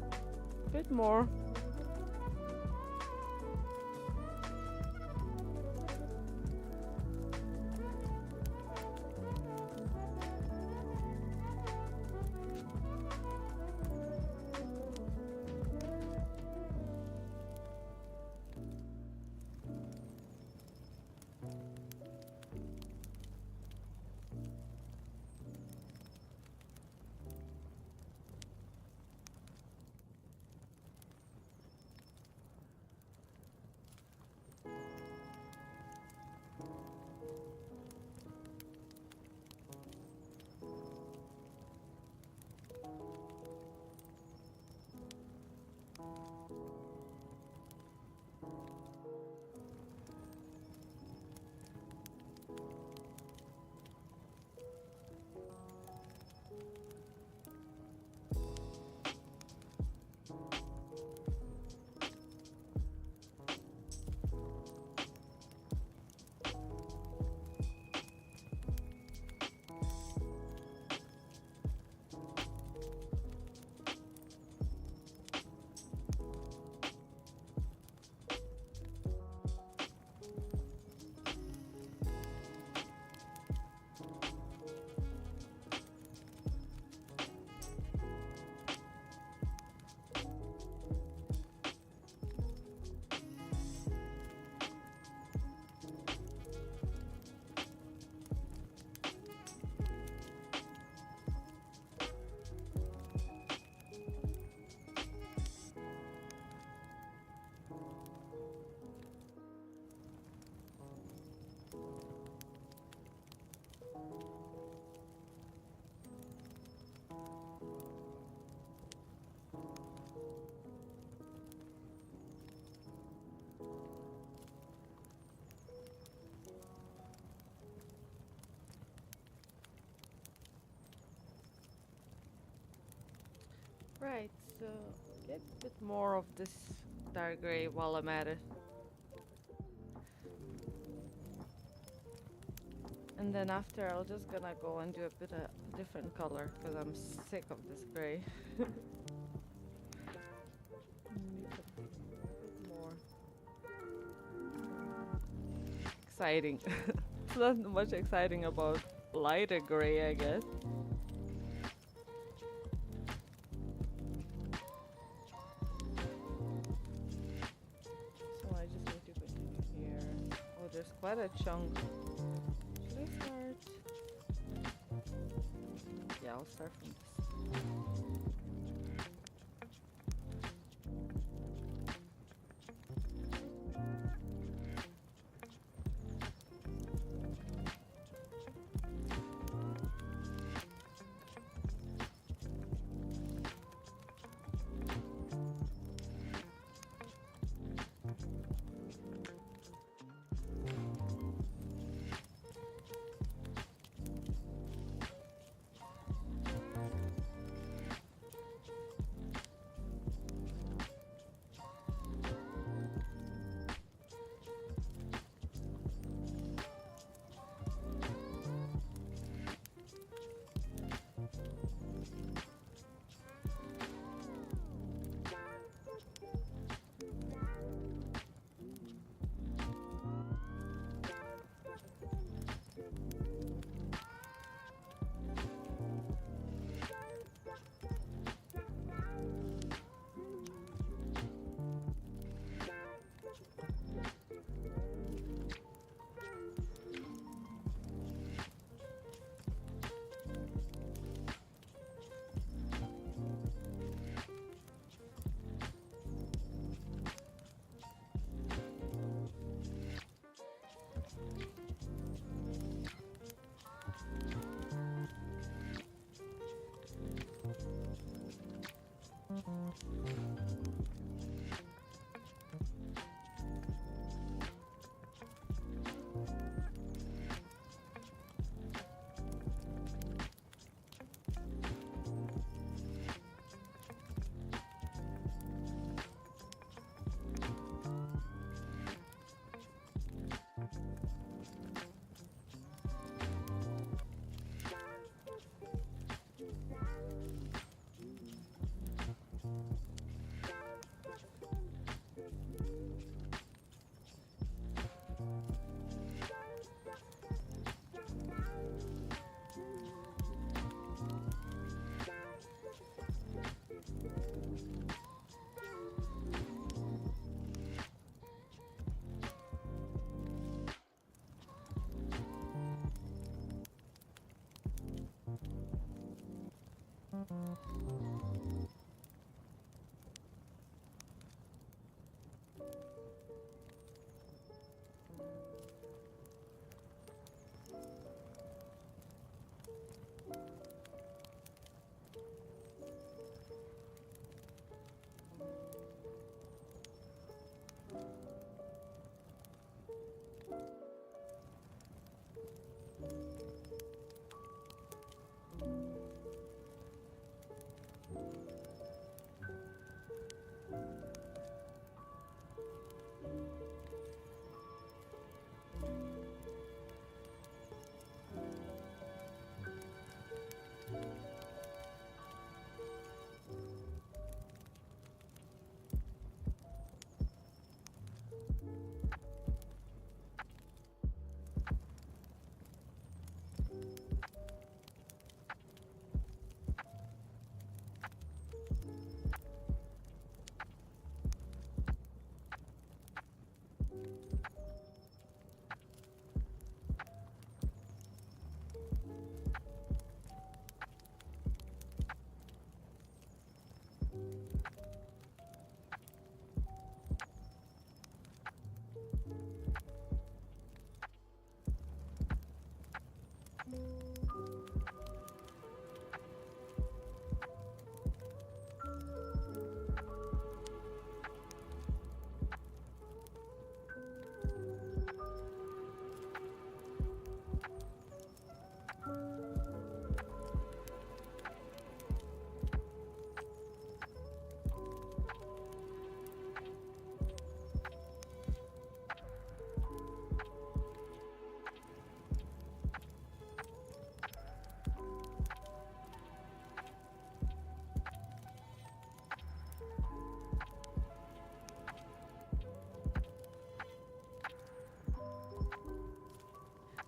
a bit more. Right, so get a bit more of this dark gray while I'm at it. And then after, I'll just gonna go and do a bit of different color because I'm sick of this gray. Make it a bit more exciting. It's not much exciting about lighter gray, I guess. So I just need to continue here. Oh, there's quite a chunk. Should I start? Yeah, I'll start from this.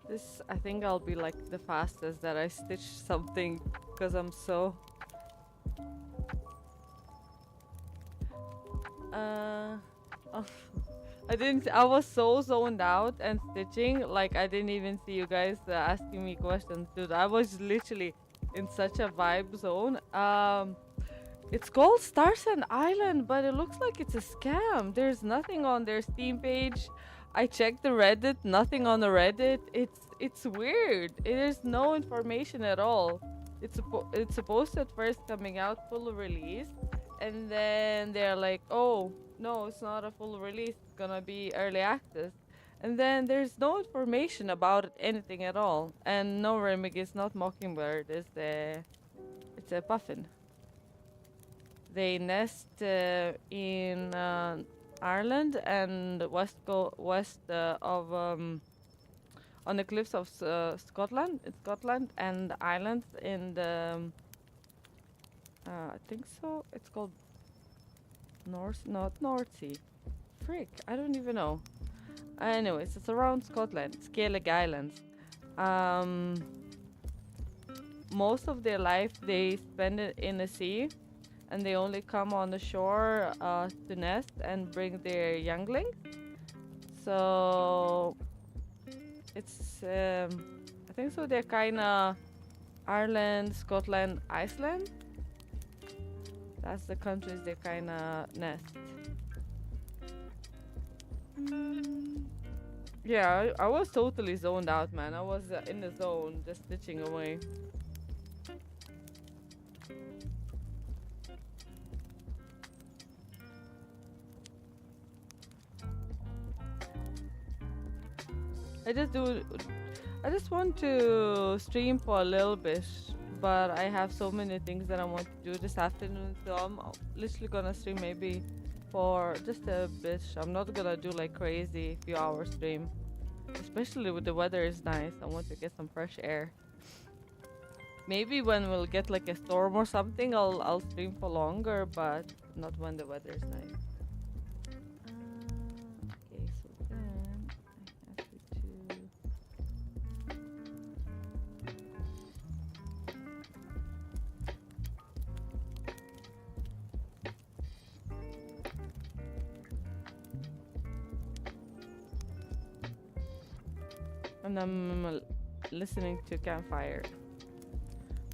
This, I think I'll be like the fastest that I stitch something because I'm so. Uh, oh, I didn't. I was so zoned out and stitching, like I didn't even see you guys asking me questions, dude. I was literally in such a vibe zone. It's called Stars and Island, but it looks like it's a scam. There's nothing on their Steam page. I checked the Reddit, nothing on the Reddit. It's weird. There's no information at all. It's supposed to at first coming out full release, and then they're like, oh no, it's not a full release. It's gonna be early access, and then there's no information about it, anything at all. And no, Remig is not Mockingbird. It's a puffin. They nest in Ireland and west of on the cliffs of Scotland. In Scotland and islands in the I think so. It's called not North Sea. Frick, I don't even know. Anyways, it's around Scotland, Skellig Islands. Um, Most of their life they spend it in the sea, and they only come on the shore to nest and bring their younglings. So it's I think so they're kind of Ireland, Scotland, Iceland. That's the countries they kind of nest. Yeah, I was totally zoned out, man. I was in the zone, just stitching away. I just do. I just want to stream for a little bit, but I have so many things that I want to do this afternoon, so I'm literally gonna stream maybe for just a bit. I'm not gonna do like crazy few hour stream, especially with the weather is nice. I want to get some fresh air. Maybe when we'll get like a storm or something, I'll stream for longer, but not when the weather is nice. Okay, so then I have to. And I'm listening to campfire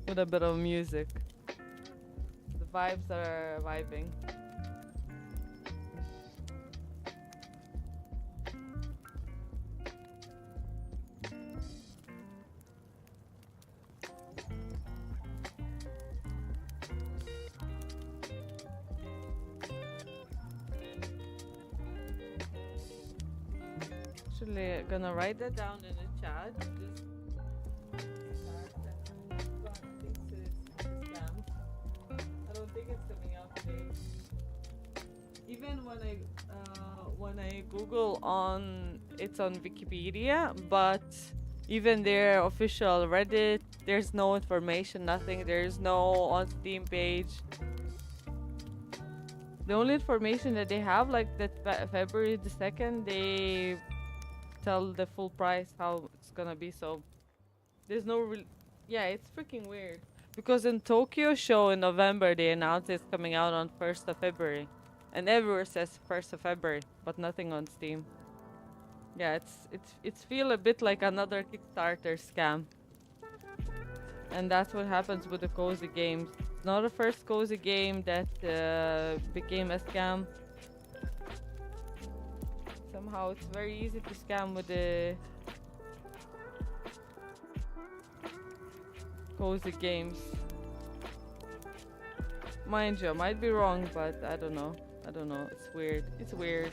with a bit of music. vibes are vibing. Actually, gonna write that down in the chat. This fact that everyone thinks it's a scam. I don't think it's coming out today. Even when I Google on it's on Wikipedia, but even their official Reddit, there's no information, nothing. There's no on Steam page. The only information that they have, like that February the 2nd, they tell the full price how it's gonna be. So there's no real. Yeah, it's freaking weird. Because in Tokyo show in November, they announced it's coming out on 1st of February. And everywhere says 1st of February, but nothing on Steam. Yeah, it's feel a bit like another Kickstarter scam. And that's what happens with the cozy games. It's not the first cozy game that became a scam. Somehow it's very easy to scam with the cozy games. Mind you, I might be wrong, but I don't know. I don't know. It's weird. It's weird.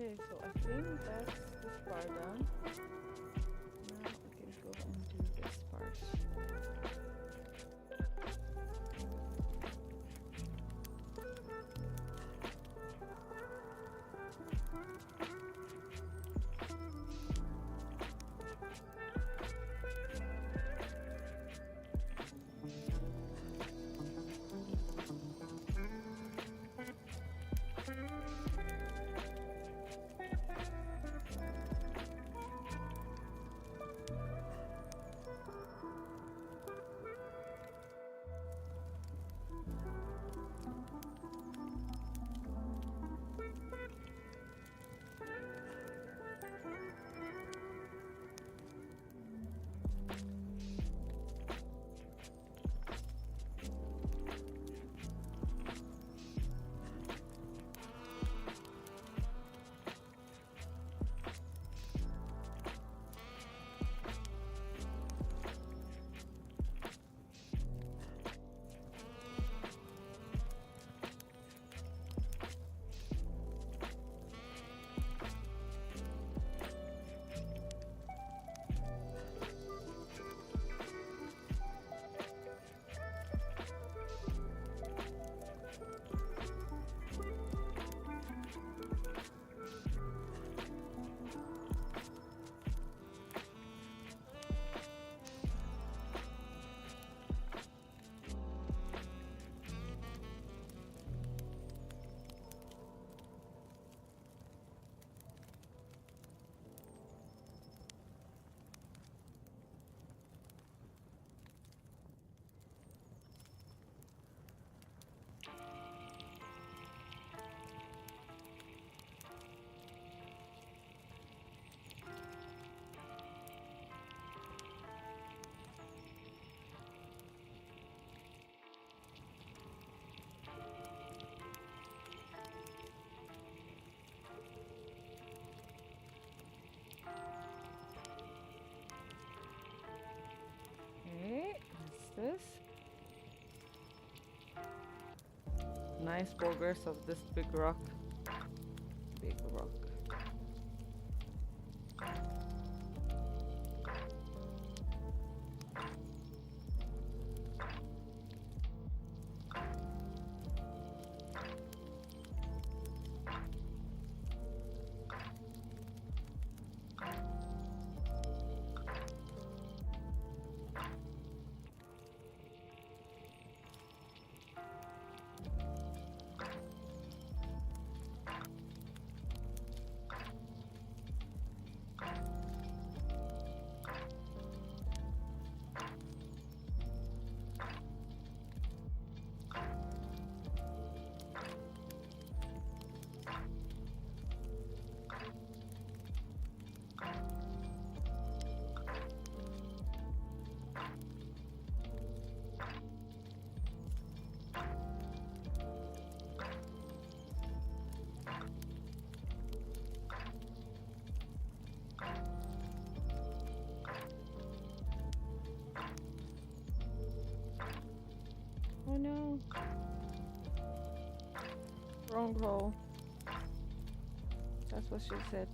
Okay, so I think that's this part done. Now I can go and do this part. This nice progress of this big rock. Big rock. Oh no. Wrong hole. That's what she said.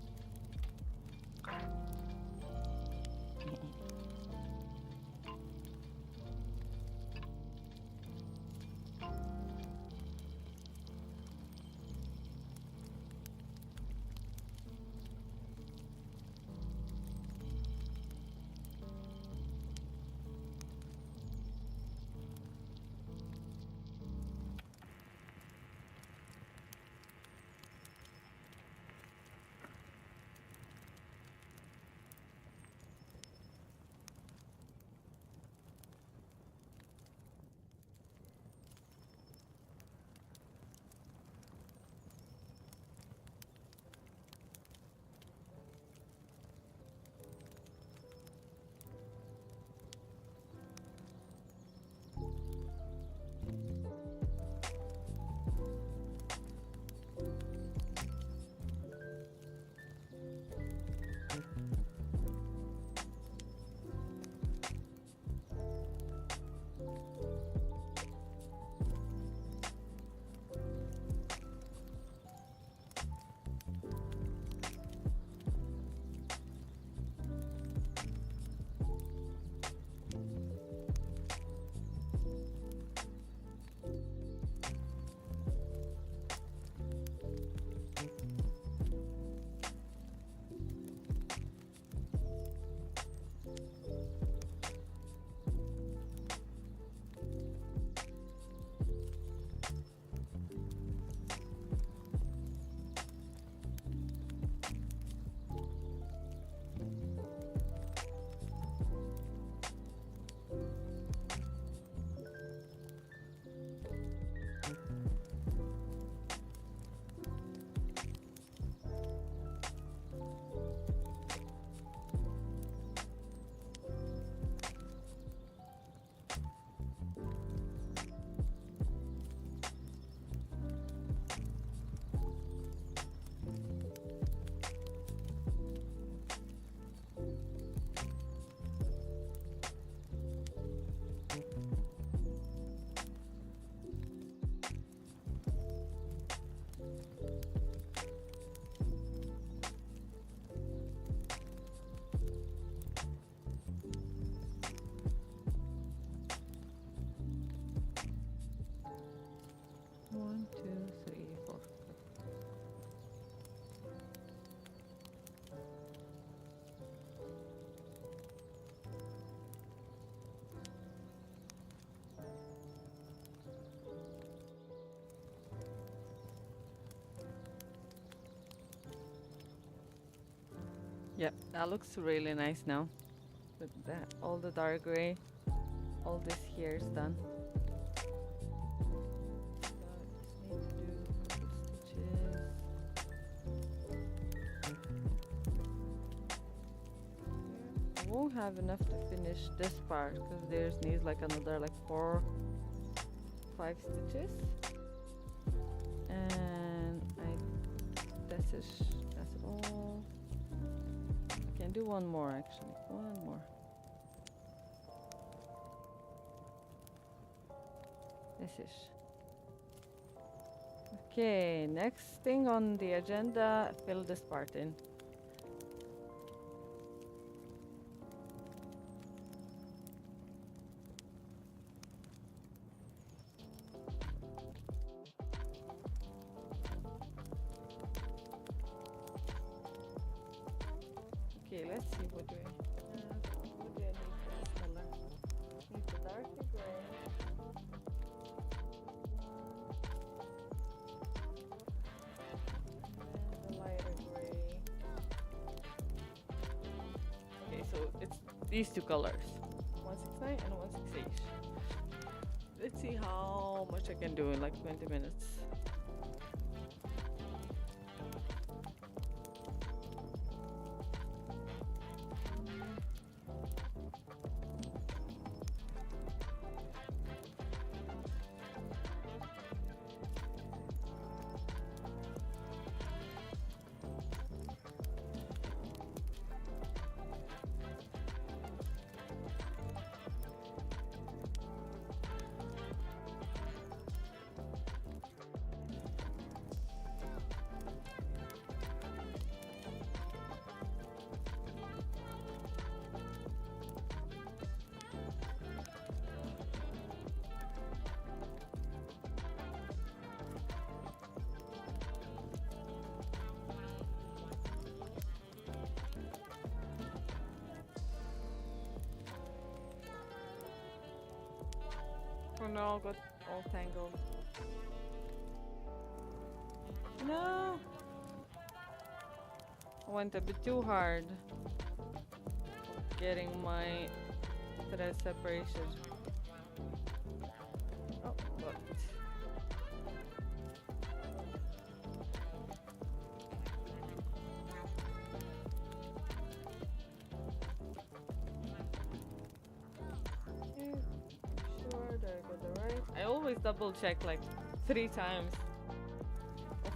One, two, three, four. Yep, that looks really nice now. With that, all the dark gray, all this here is done. So I just need to do a couple stitches. I won't have enough to finish this part because there's needs like another like 4, 5 stitches. And that's all. I can do one more actually. One more. This is. Okay, next thing on the agenda, fill this part in. Okay, let's see what do I have. What do I need for this color? Need the darker gray. And the lighter gray. Okay, so it's these two colors. 169 and 168. Let's see how much I can do in like 20 minutes. Oh no, got all tangled. No! I went a bit too hard getting my thread separation. Oh, got it. Okay, sure that I got the right. I always double check like 3 times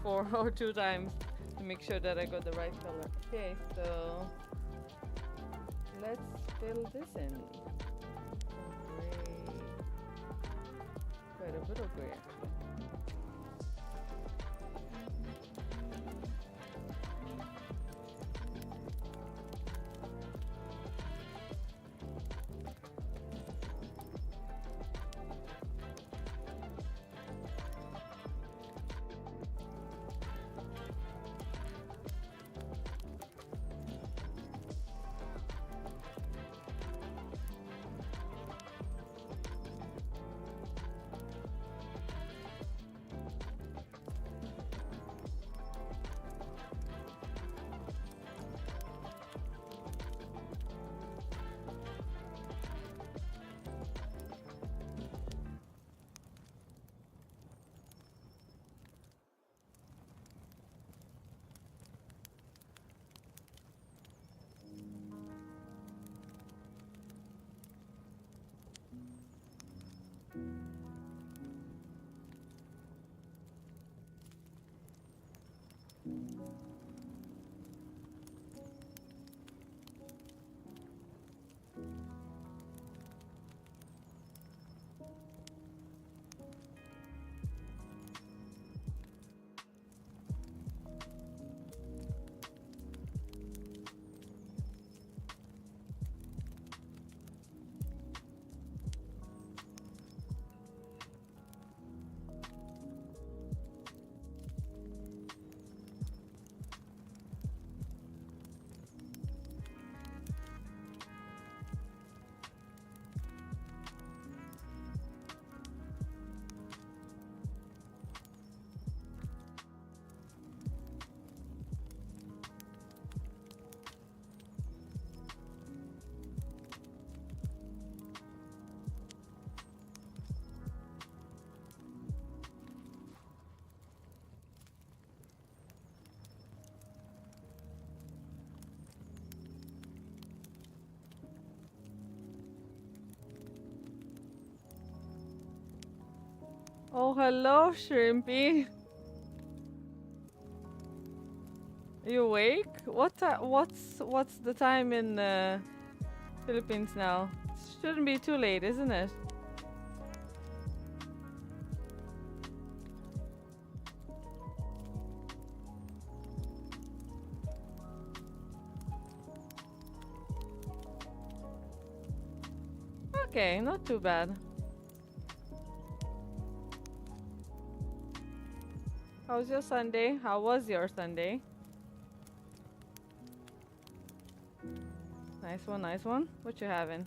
or 4 or 2 times to make sure that I got the right color. Okay, so let's fill this in. Gray. Quite a bit of gray actually. Oh, hello, Shrimpy. Are you awake? What's the time in Philippines now? Shouldn't be too late, isn't it? Okay, not too bad. How's your Sunday? How was your Sunday? Nice one, nice one. What you having?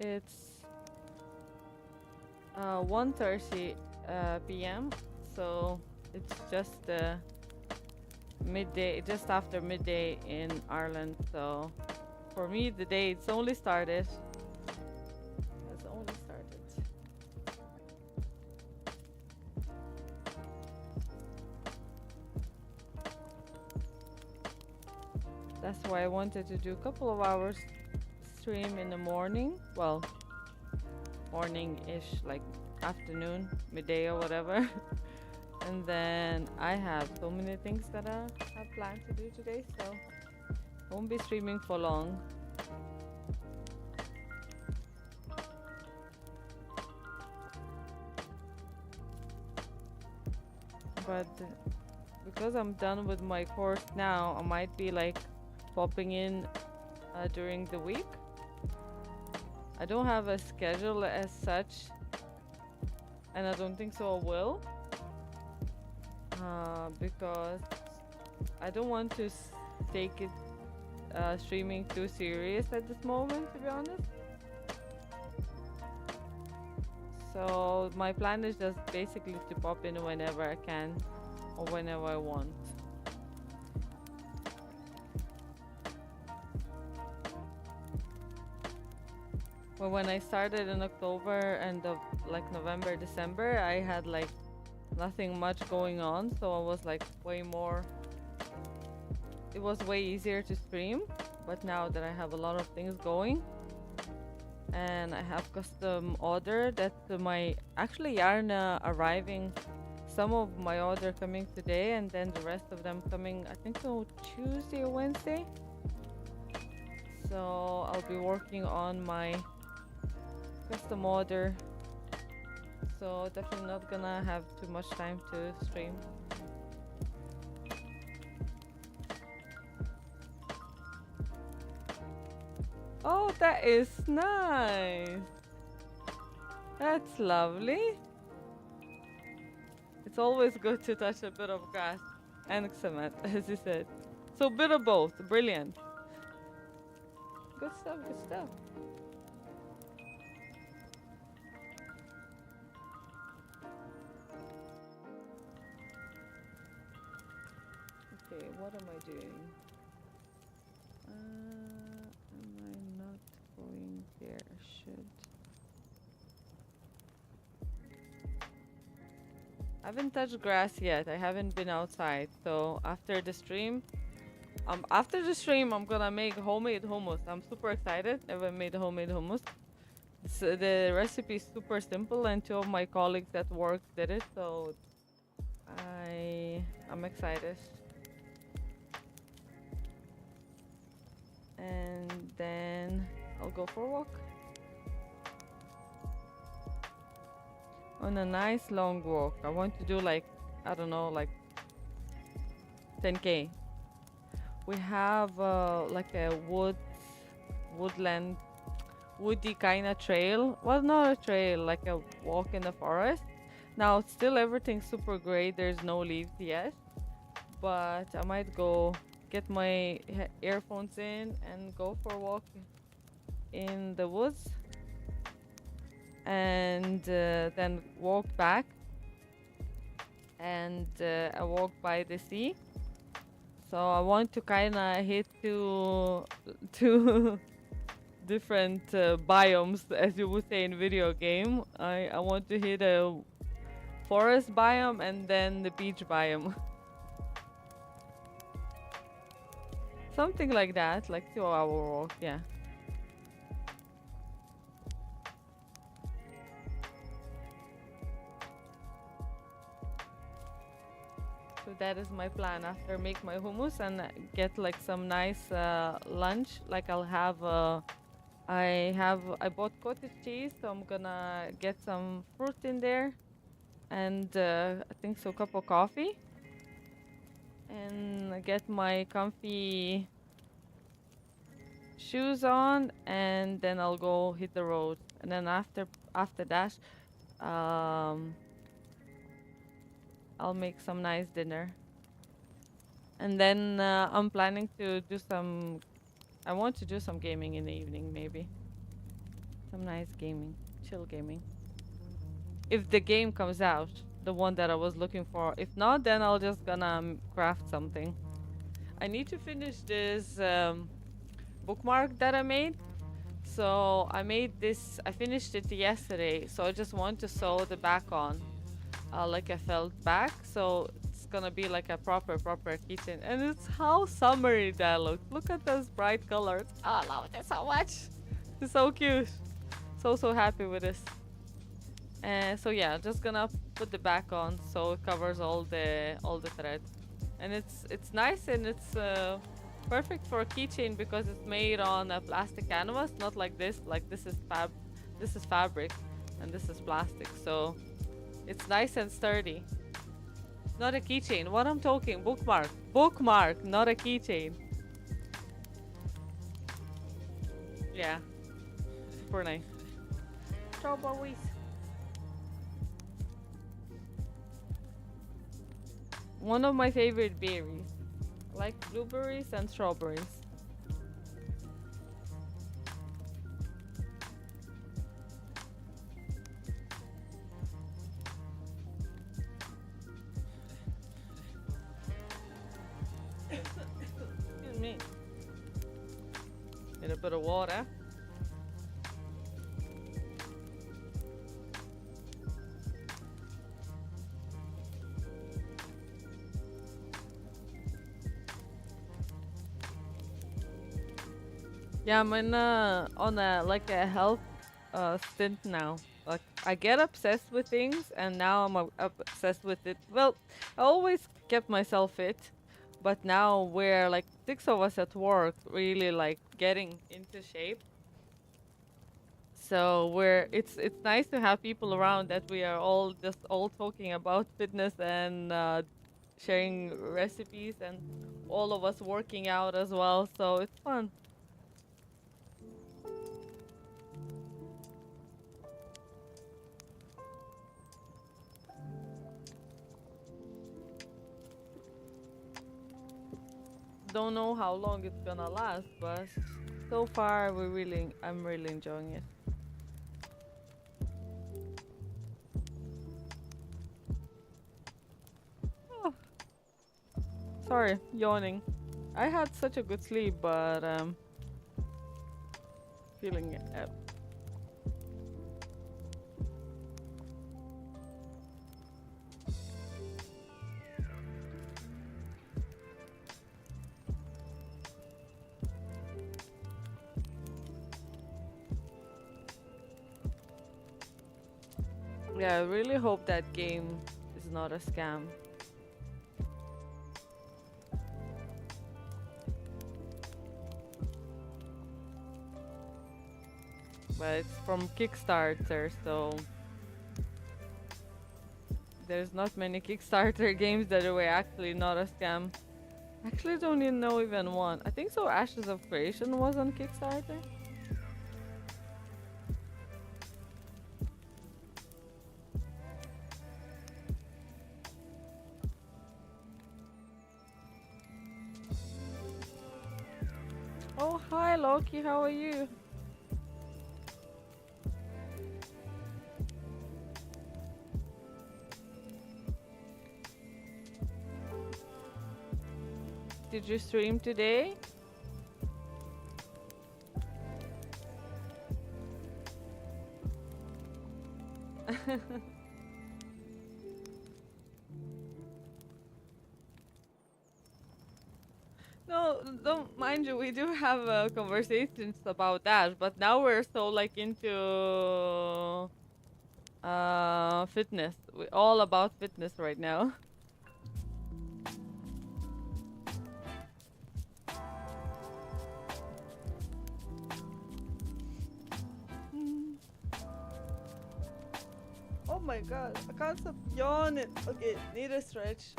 It's 1:30 p.m. So it's just midday, just after midday in Ireland. So for me, the day it's only started. Has only started. That's why I wanted to do a couple of hours stream in the morning. Well, morning-ish, like afternoon, midday or whatever. And then I have so many things that I have planned to do today, so I won't be streaming for long. But because I'm done with my course now, I might be like popping in during the week. I don't have a schedule as such, and I don't think so I will, because I don't want to take it streaming too serious at this moment, to be honest. So my plan is just basically to pop in whenever I can or whenever I want. Well, when I started in October and like November, December, I had like nothing much going on, so I was like it was way easier to stream. But now that I have a lot of things going, and I have custom order that actually yarn arriving, some of my order coming today, and then the rest of them coming, I think so, Tuesday or Wednesday. So I'll be working on my custom order, so definitely not gonna have too much time to stream. Oh, that is nice. That's lovely. It's always good to touch a bit of grass and cement, as you said. So a bit of both. Brilliant. Good stuff, good stuff. Okay, what am I doing? Am I not going there? Should. I haven't touched grass yet. I haven't been outside. So after the stream, I'm gonna make homemade hummus. I'm super excited. Never made homemade hummus. The recipe is super simple, and two of my colleagues at work did it, so I'm excited. And then I'll go for a walk. On a nice long walk. I want to do like, I don't know, like 10K. We have like a woodland, woody kind of trail. Well, not a trail, like a walk in the forest. Now, still everything's super great. There's no leaves yet. But I might go get my earphones in and go for a walk in the woods. And then walk back. And I walk by the sea. So I want to kind of hit two different biomes, as you would say in video game. I want to hit a forest biome and then the beach biome. Something like that, like 2-hour walk, yeah. So that is my plan after make my hummus and get like some nice lunch. Like I'll have I bought cottage cheese, so I'm gonna get some fruit in there, and I think so, a cup of coffee, and get my comfy shoes on, and then I'll go hit the road. And then after that, I'll make some nice dinner. And then I'm planning to do I want to do some gaming in the evening, maybe. Some nice gaming, chill gaming. If the game comes out, the one that I was looking for. If not, then I'll just gonna craft something. I need to finish this bookmark that I made. So I finished it yesterday. So I just want to sew the back on. Like a felt back, so it's gonna be like a proper keychain, and it's how summery that looks. Look at those bright colors. Oh, I love it so much. It's so cute. So happy with this. So yeah, just gonna put the back on so it covers all the thread, and it's nice and it's perfect for a keychain because it's made on a plastic canvas, not like this. Like this is fabric, and this is plastic, so it's nice and sturdy. Not a keychain. What I'm talking, bookmark, not a keychain. Yeah, super nice. Strawberries. One of my favorite berries. I like blueberries and strawberries. Excuse me. Need a bit of water. Yeah, I'm on a like a health stint now. Like I get obsessed with things, and now I'm obsessed with it. Well, I always kept myself fit, but now we're like six of us at work, really like getting into shape. So it's nice to have people around that we are all talking about fitness and sharing recipes, and all of us working out as well. So it's fun. Don't know how long it's gonna last, but so far I'm really enjoying it. Oh, sorry, yawning. I had such a good sleep, but feeling it. Yeah, I really hope that game is not a scam. But it's from Kickstarter, so there's not many Kickstarter games that were actually not a scam. Actually, don't even know even one. I think so. Ashes of Creation was on Kickstarter. Oh, hi Loki, how are you? Did you stream today? No, don't mind you. We do have conversations about that, but now we're so like into fitness. We're all about fitness right now. Mm. Oh my god, I can't stop yawning. Okay, need a stretch.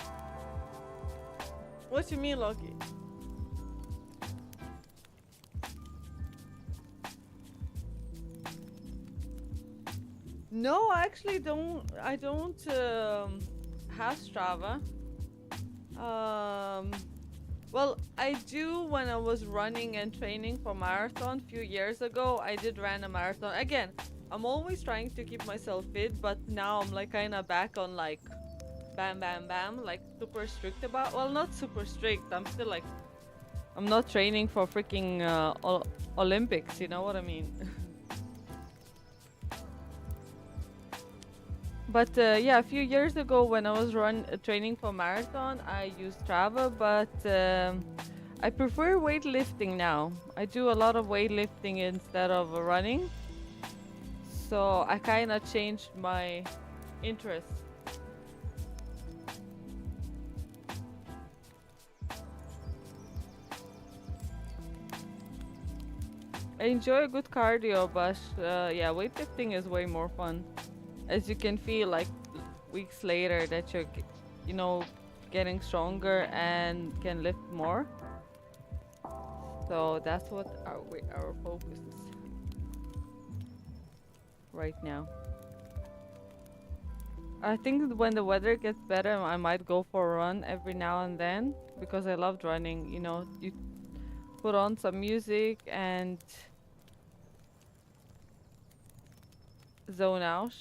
What you mean, Loki? No, I actually don't. I don't have Strava. Um, well, I do when I was running and training for marathon a few years ago. I did run a marathon. Again, I'm always trying to keep myself fit, but now I'm like kind of back on like bam, bam, bam, like super strict about. Well, not super strict. I'm still like I'm not training for freaking Olympics. You know what I mean? But yeah, a few years ago when I was training for marathon, I used Strava, but I prefer weightlifting now. I do a lot of weightlifting instead of running. So I kind of changed my interest. I enjoy a good cardio, but yeah, weightlifting is way more fun. As you can feel like weeks later that you're, you know, getting stronger and can lift more. So that's what our focus is right now. I think when the weather gets better, I might go for a run every now and then because I loved running. You know, you put on some music and zone out.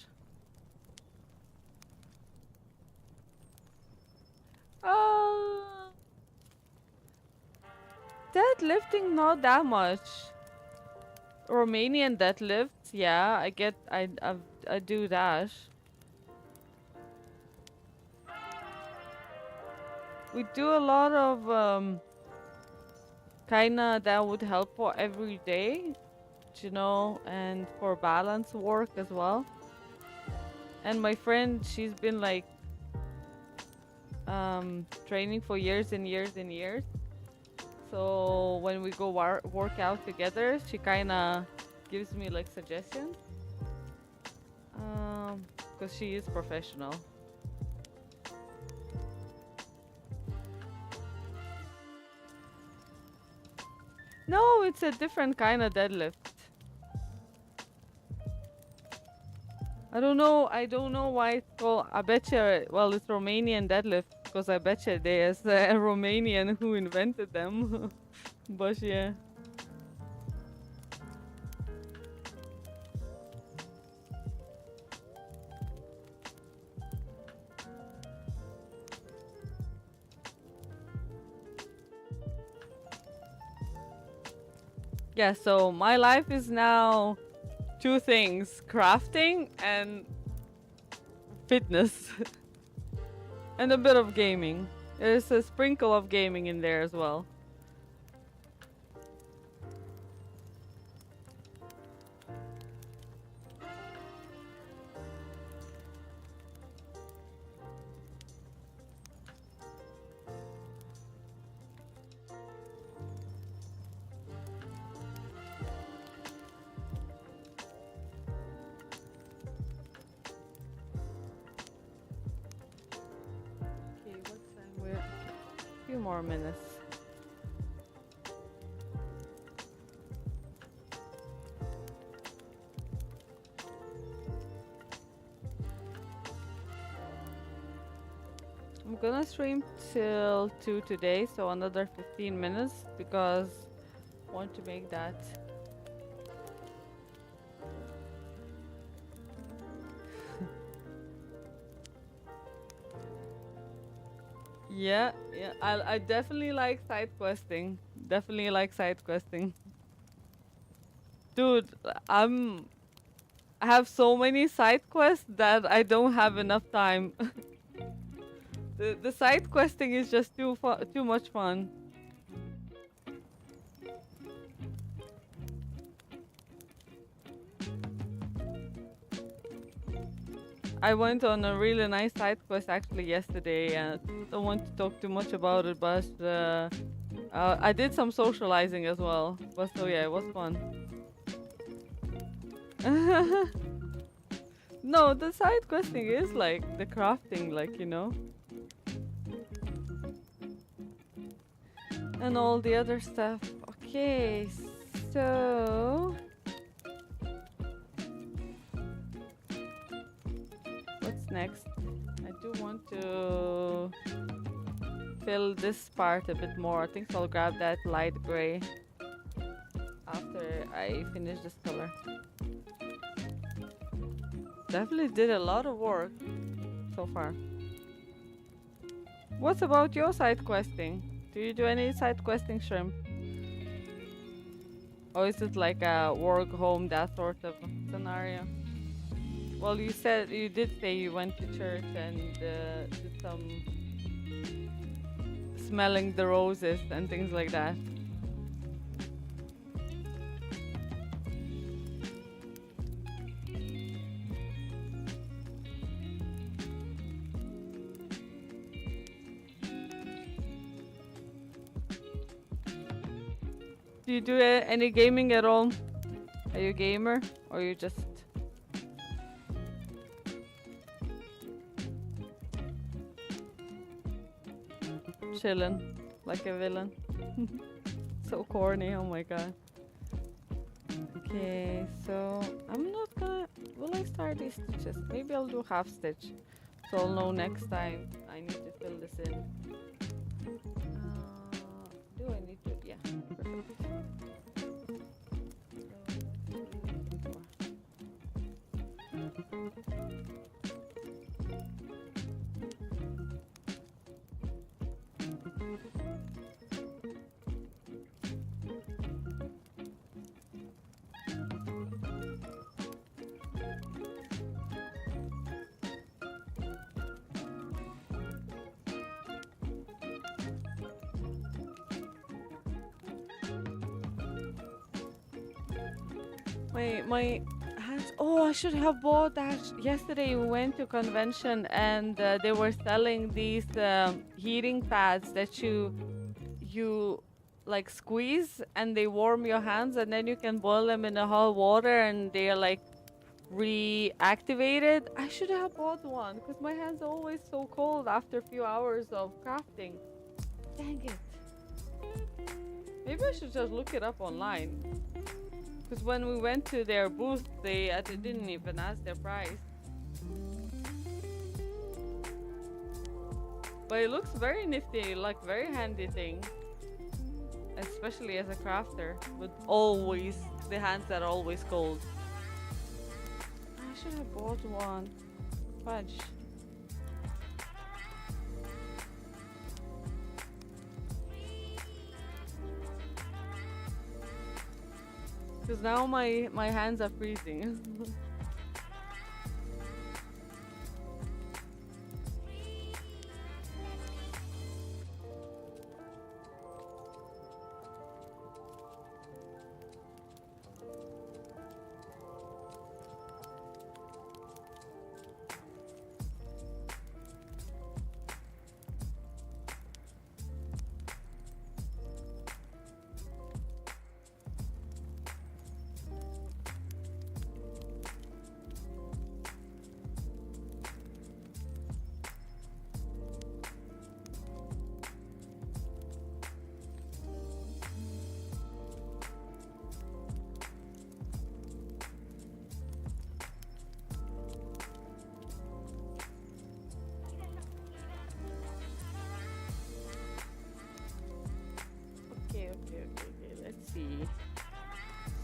Uh, Deadlifting, not that much. Romanian deadlifts, yeah, I do that. We do a lot of kinda that would help for every day, you know, and for balance work as well. And my friend, she's been like training for years and years and years. So when we go work out together, she kinda gives me like suggestions. Because she is professional. No, it's a different kind of deadlift. I don't know why it's called. I bet you, well, it's Romanian deadlift because I bet you there's a Romanian who invented them. But yeah. Yeah, so my life is now two things, crafting and fitness. And a bit of gaming. There's a sprinkle of gaming in there as well. Okay, what time we're a few more minutes. I'm gonna stream till 2 today, so another 15 minutes because I want to make that. Yeah, yeah. I definitely like side questing. Definitely like side questing. Dude, I have so many side quests that I don't have enough time. The side questing is just too much fun. I went on a really nice side quest actually yesterday, and don't want to talk too much about it, but I did some socializing as well. But so yeah, it was fun. No, the side questing is like the crafting, like, you know. And all the other stuff. Okay, so what's next? I do want to fill this part a bit more. I think I'll grab that light gray after I finish this color. Definitely did a lot of work so far. What about your side questing? Do you do any side questing, Shrimp? Or is it like a work home, that sort of scenario? Well, you did say you went to church and did some smelling the roses and things like that. Do you do any gaming at all? Are you a gamer or you just chilling like a villain? So corny, oh my god. Okay, so I'm not gonna. Will I start these stitches? Maybe I'll do half stitch. So I'll know next time I need to fill this in. Do I need to? Yeah, perfect. My hands. Oh, I should have bought that. Yesterday we went to convention and they were selling these heating pads that you like squeeze and they warm your hands and then you can boil them in the hot water and they are like reactivated. I should have bought one because my hands are always so cold after a few hours of crafting. Dang it. Maybe I should just look it up online. Because when we went to their booth, they didn't even ask their price. But it looks very nifty, like very handy thing. Especially as a crafter, with always the hands that are always cold. I should have bought one. Fudge. Because now my hands are freezing. Okay, let's see.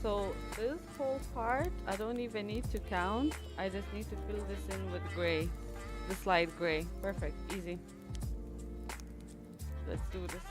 So this whole part, I don't even need to count. I just need to fill this in with gray. The slide gray. Perfect, easy. Let's do this.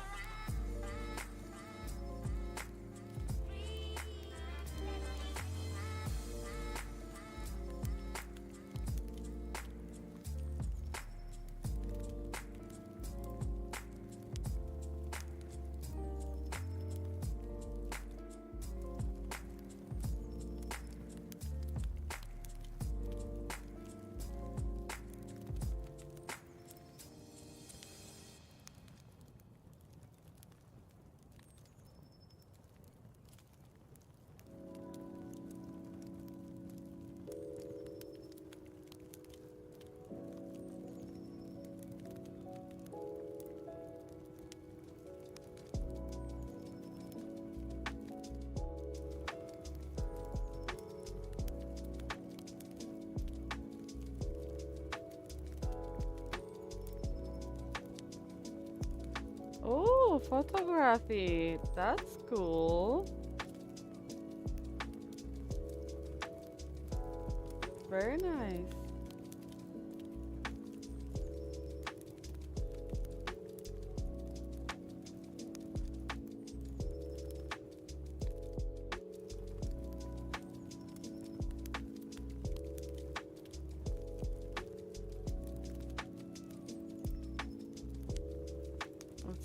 Oh, photography. That's cool. Very nice.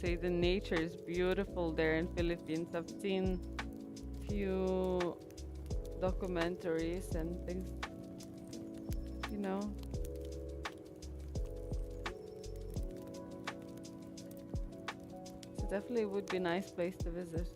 say the nature is beautiful there in Philippines. I've seen few documentaries and things, you know. So definitely would be a nice place to visit.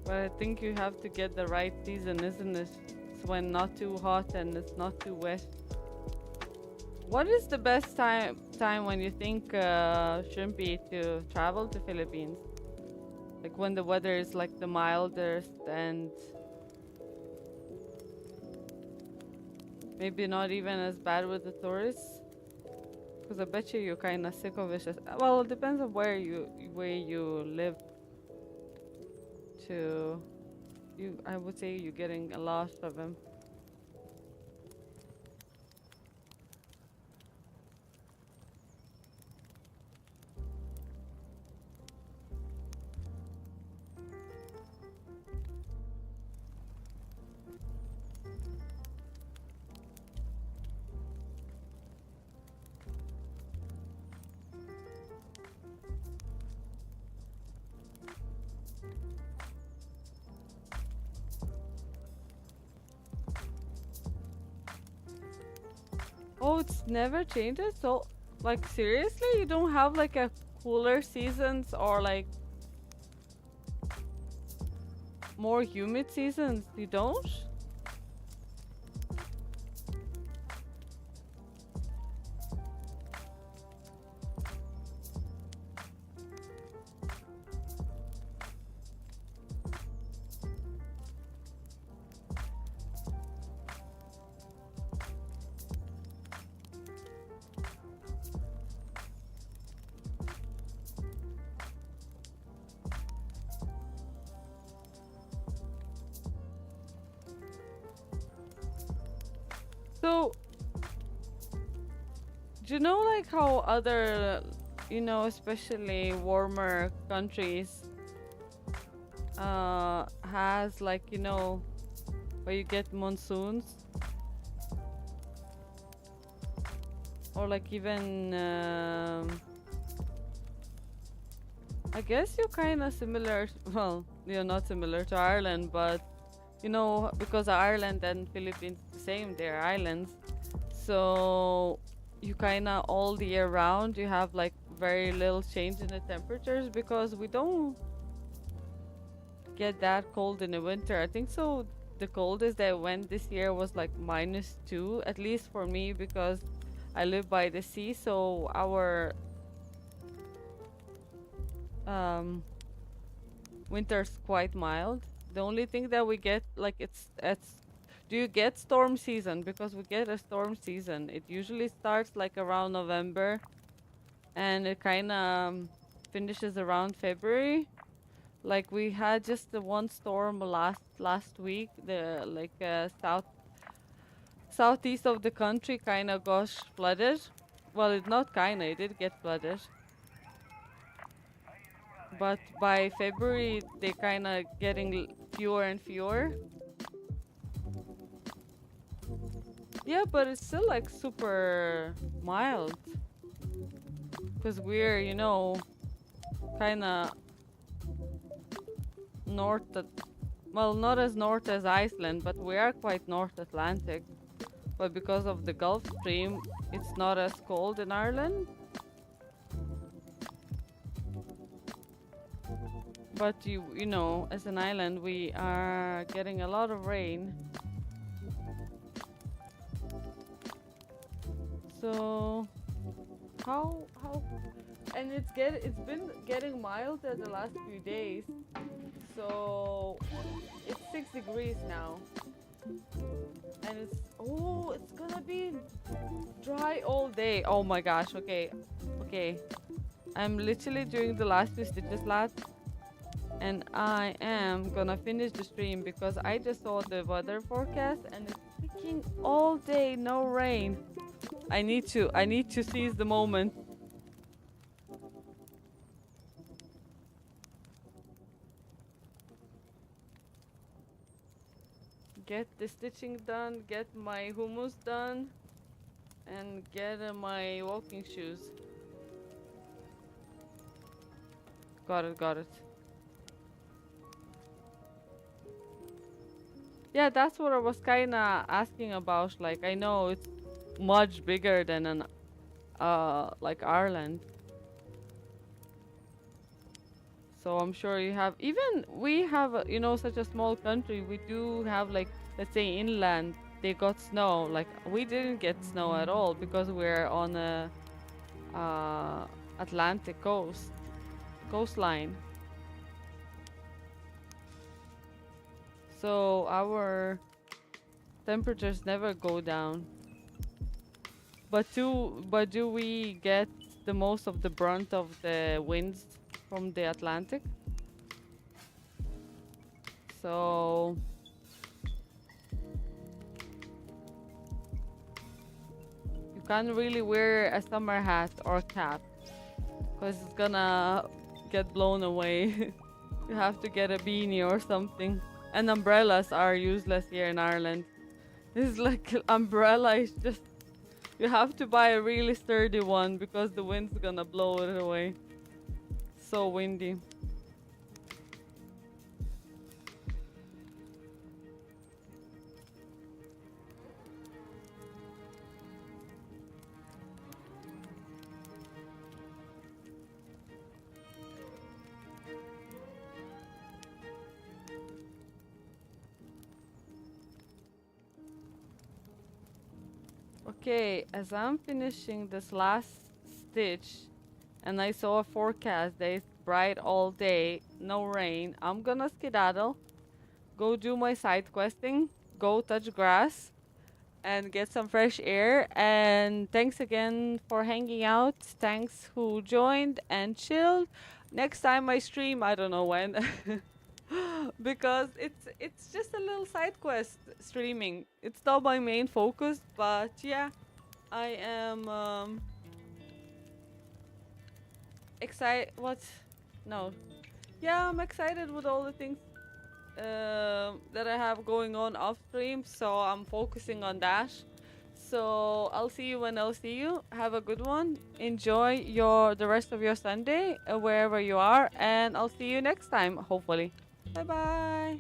But I think you have to get the right season, isn't it? It's when not too hot and it's not too wet. What is the best time when you think Shrimpy to travel to Philippines? Like when the weather is like the mildest and maybe not even as bad with the tourists? Because I bet you're kind of sick of it. Well, it depends on where you live. To you, I would say you're getting a lot of them. Oh, it's never changes. So, like seriously, you don't have like a cooler seasons or like more humid seasons? You don't? So, do you know like how other, especially warmer countries, has like where you get monsoons or like even I guess you're kind of similar. Well, you're not similar to Ireland, but because Ireland and Philippines the same, they're islands. So you kind of all the year round you have like very little change in the temperatures because we don't get that cold in the winter. I think so. The coldest that went this year was like -2, at least for me because I live by the sea. So our um, winter's quite mild. The only thing that we get like it's do you get storm season? Because we get a storm season. It usually starts like around November and it kind of finishes around February. Like we had just the one storm last week. The like southeast of the country kind of got flooded. Well, it not kind of. It did get flooded. But by February, they kind of getting fewer and fewer. Yeah, but it's still like super mild. Because we're, kind of north, well, not as north as Iceland, but we are quite North Atlantic. But because of the Gulf Stream, it's not as cold in Ireland. But as an island, we are getting a lot of rain. So how and it's been getting milder the last few days. So it's 6 degrees now. And it's gonna be dry all day. Oh my gosh, okay. Okay. I'm literally doing the last few stitches, lads. And I am gonna finish the stream because I just saw the weather forecast and it's freaking all day, no rain. I need to seize the moment. get the stitching done, get my hummus done, and get my walking shoes. Got it, got it. Yeah, that's what I was kinda asking about. Like, I know it's much bigger than an like Ireland. So I'm sure you have, even we have, such a small country. We do have, like, let's say inland, they got snow. Like, we didn't get snow at all because we're on a Atlantic coastline. So our temperatures never go down. But do we get the most of the brunt of the winds from the Atlantic? So you can't really wear a summer hat or cap because it's gonna get blown away. You have to get a beanie or something. And umbrellas are useless here in Ireland. It's like umbrella is just, you have to buy a really sturdy one because the wind's gonna blow it away. So windy. Okay, as I'm finishing this last stitch and I saw a forecast that it's bright all day, no rain, I'm gonna skedaddle, go do my side questing, go touch grass, and get some fresh air. And thanks again for hanging out. Thanks who joined and chilled. Next time I stream, I don't know when. Because it's just a little side quest streaming. It's not my main focus, but yeah, I am excited. What? No. Yeah, I'm excited with all the things that I have going on off stream, so I'm focusing on that. So I'll see you when I'll see you. Have a good one. Enjoy the rest of your Sunday wherever you are, and I'll see you next time, hopefully. Bye bye.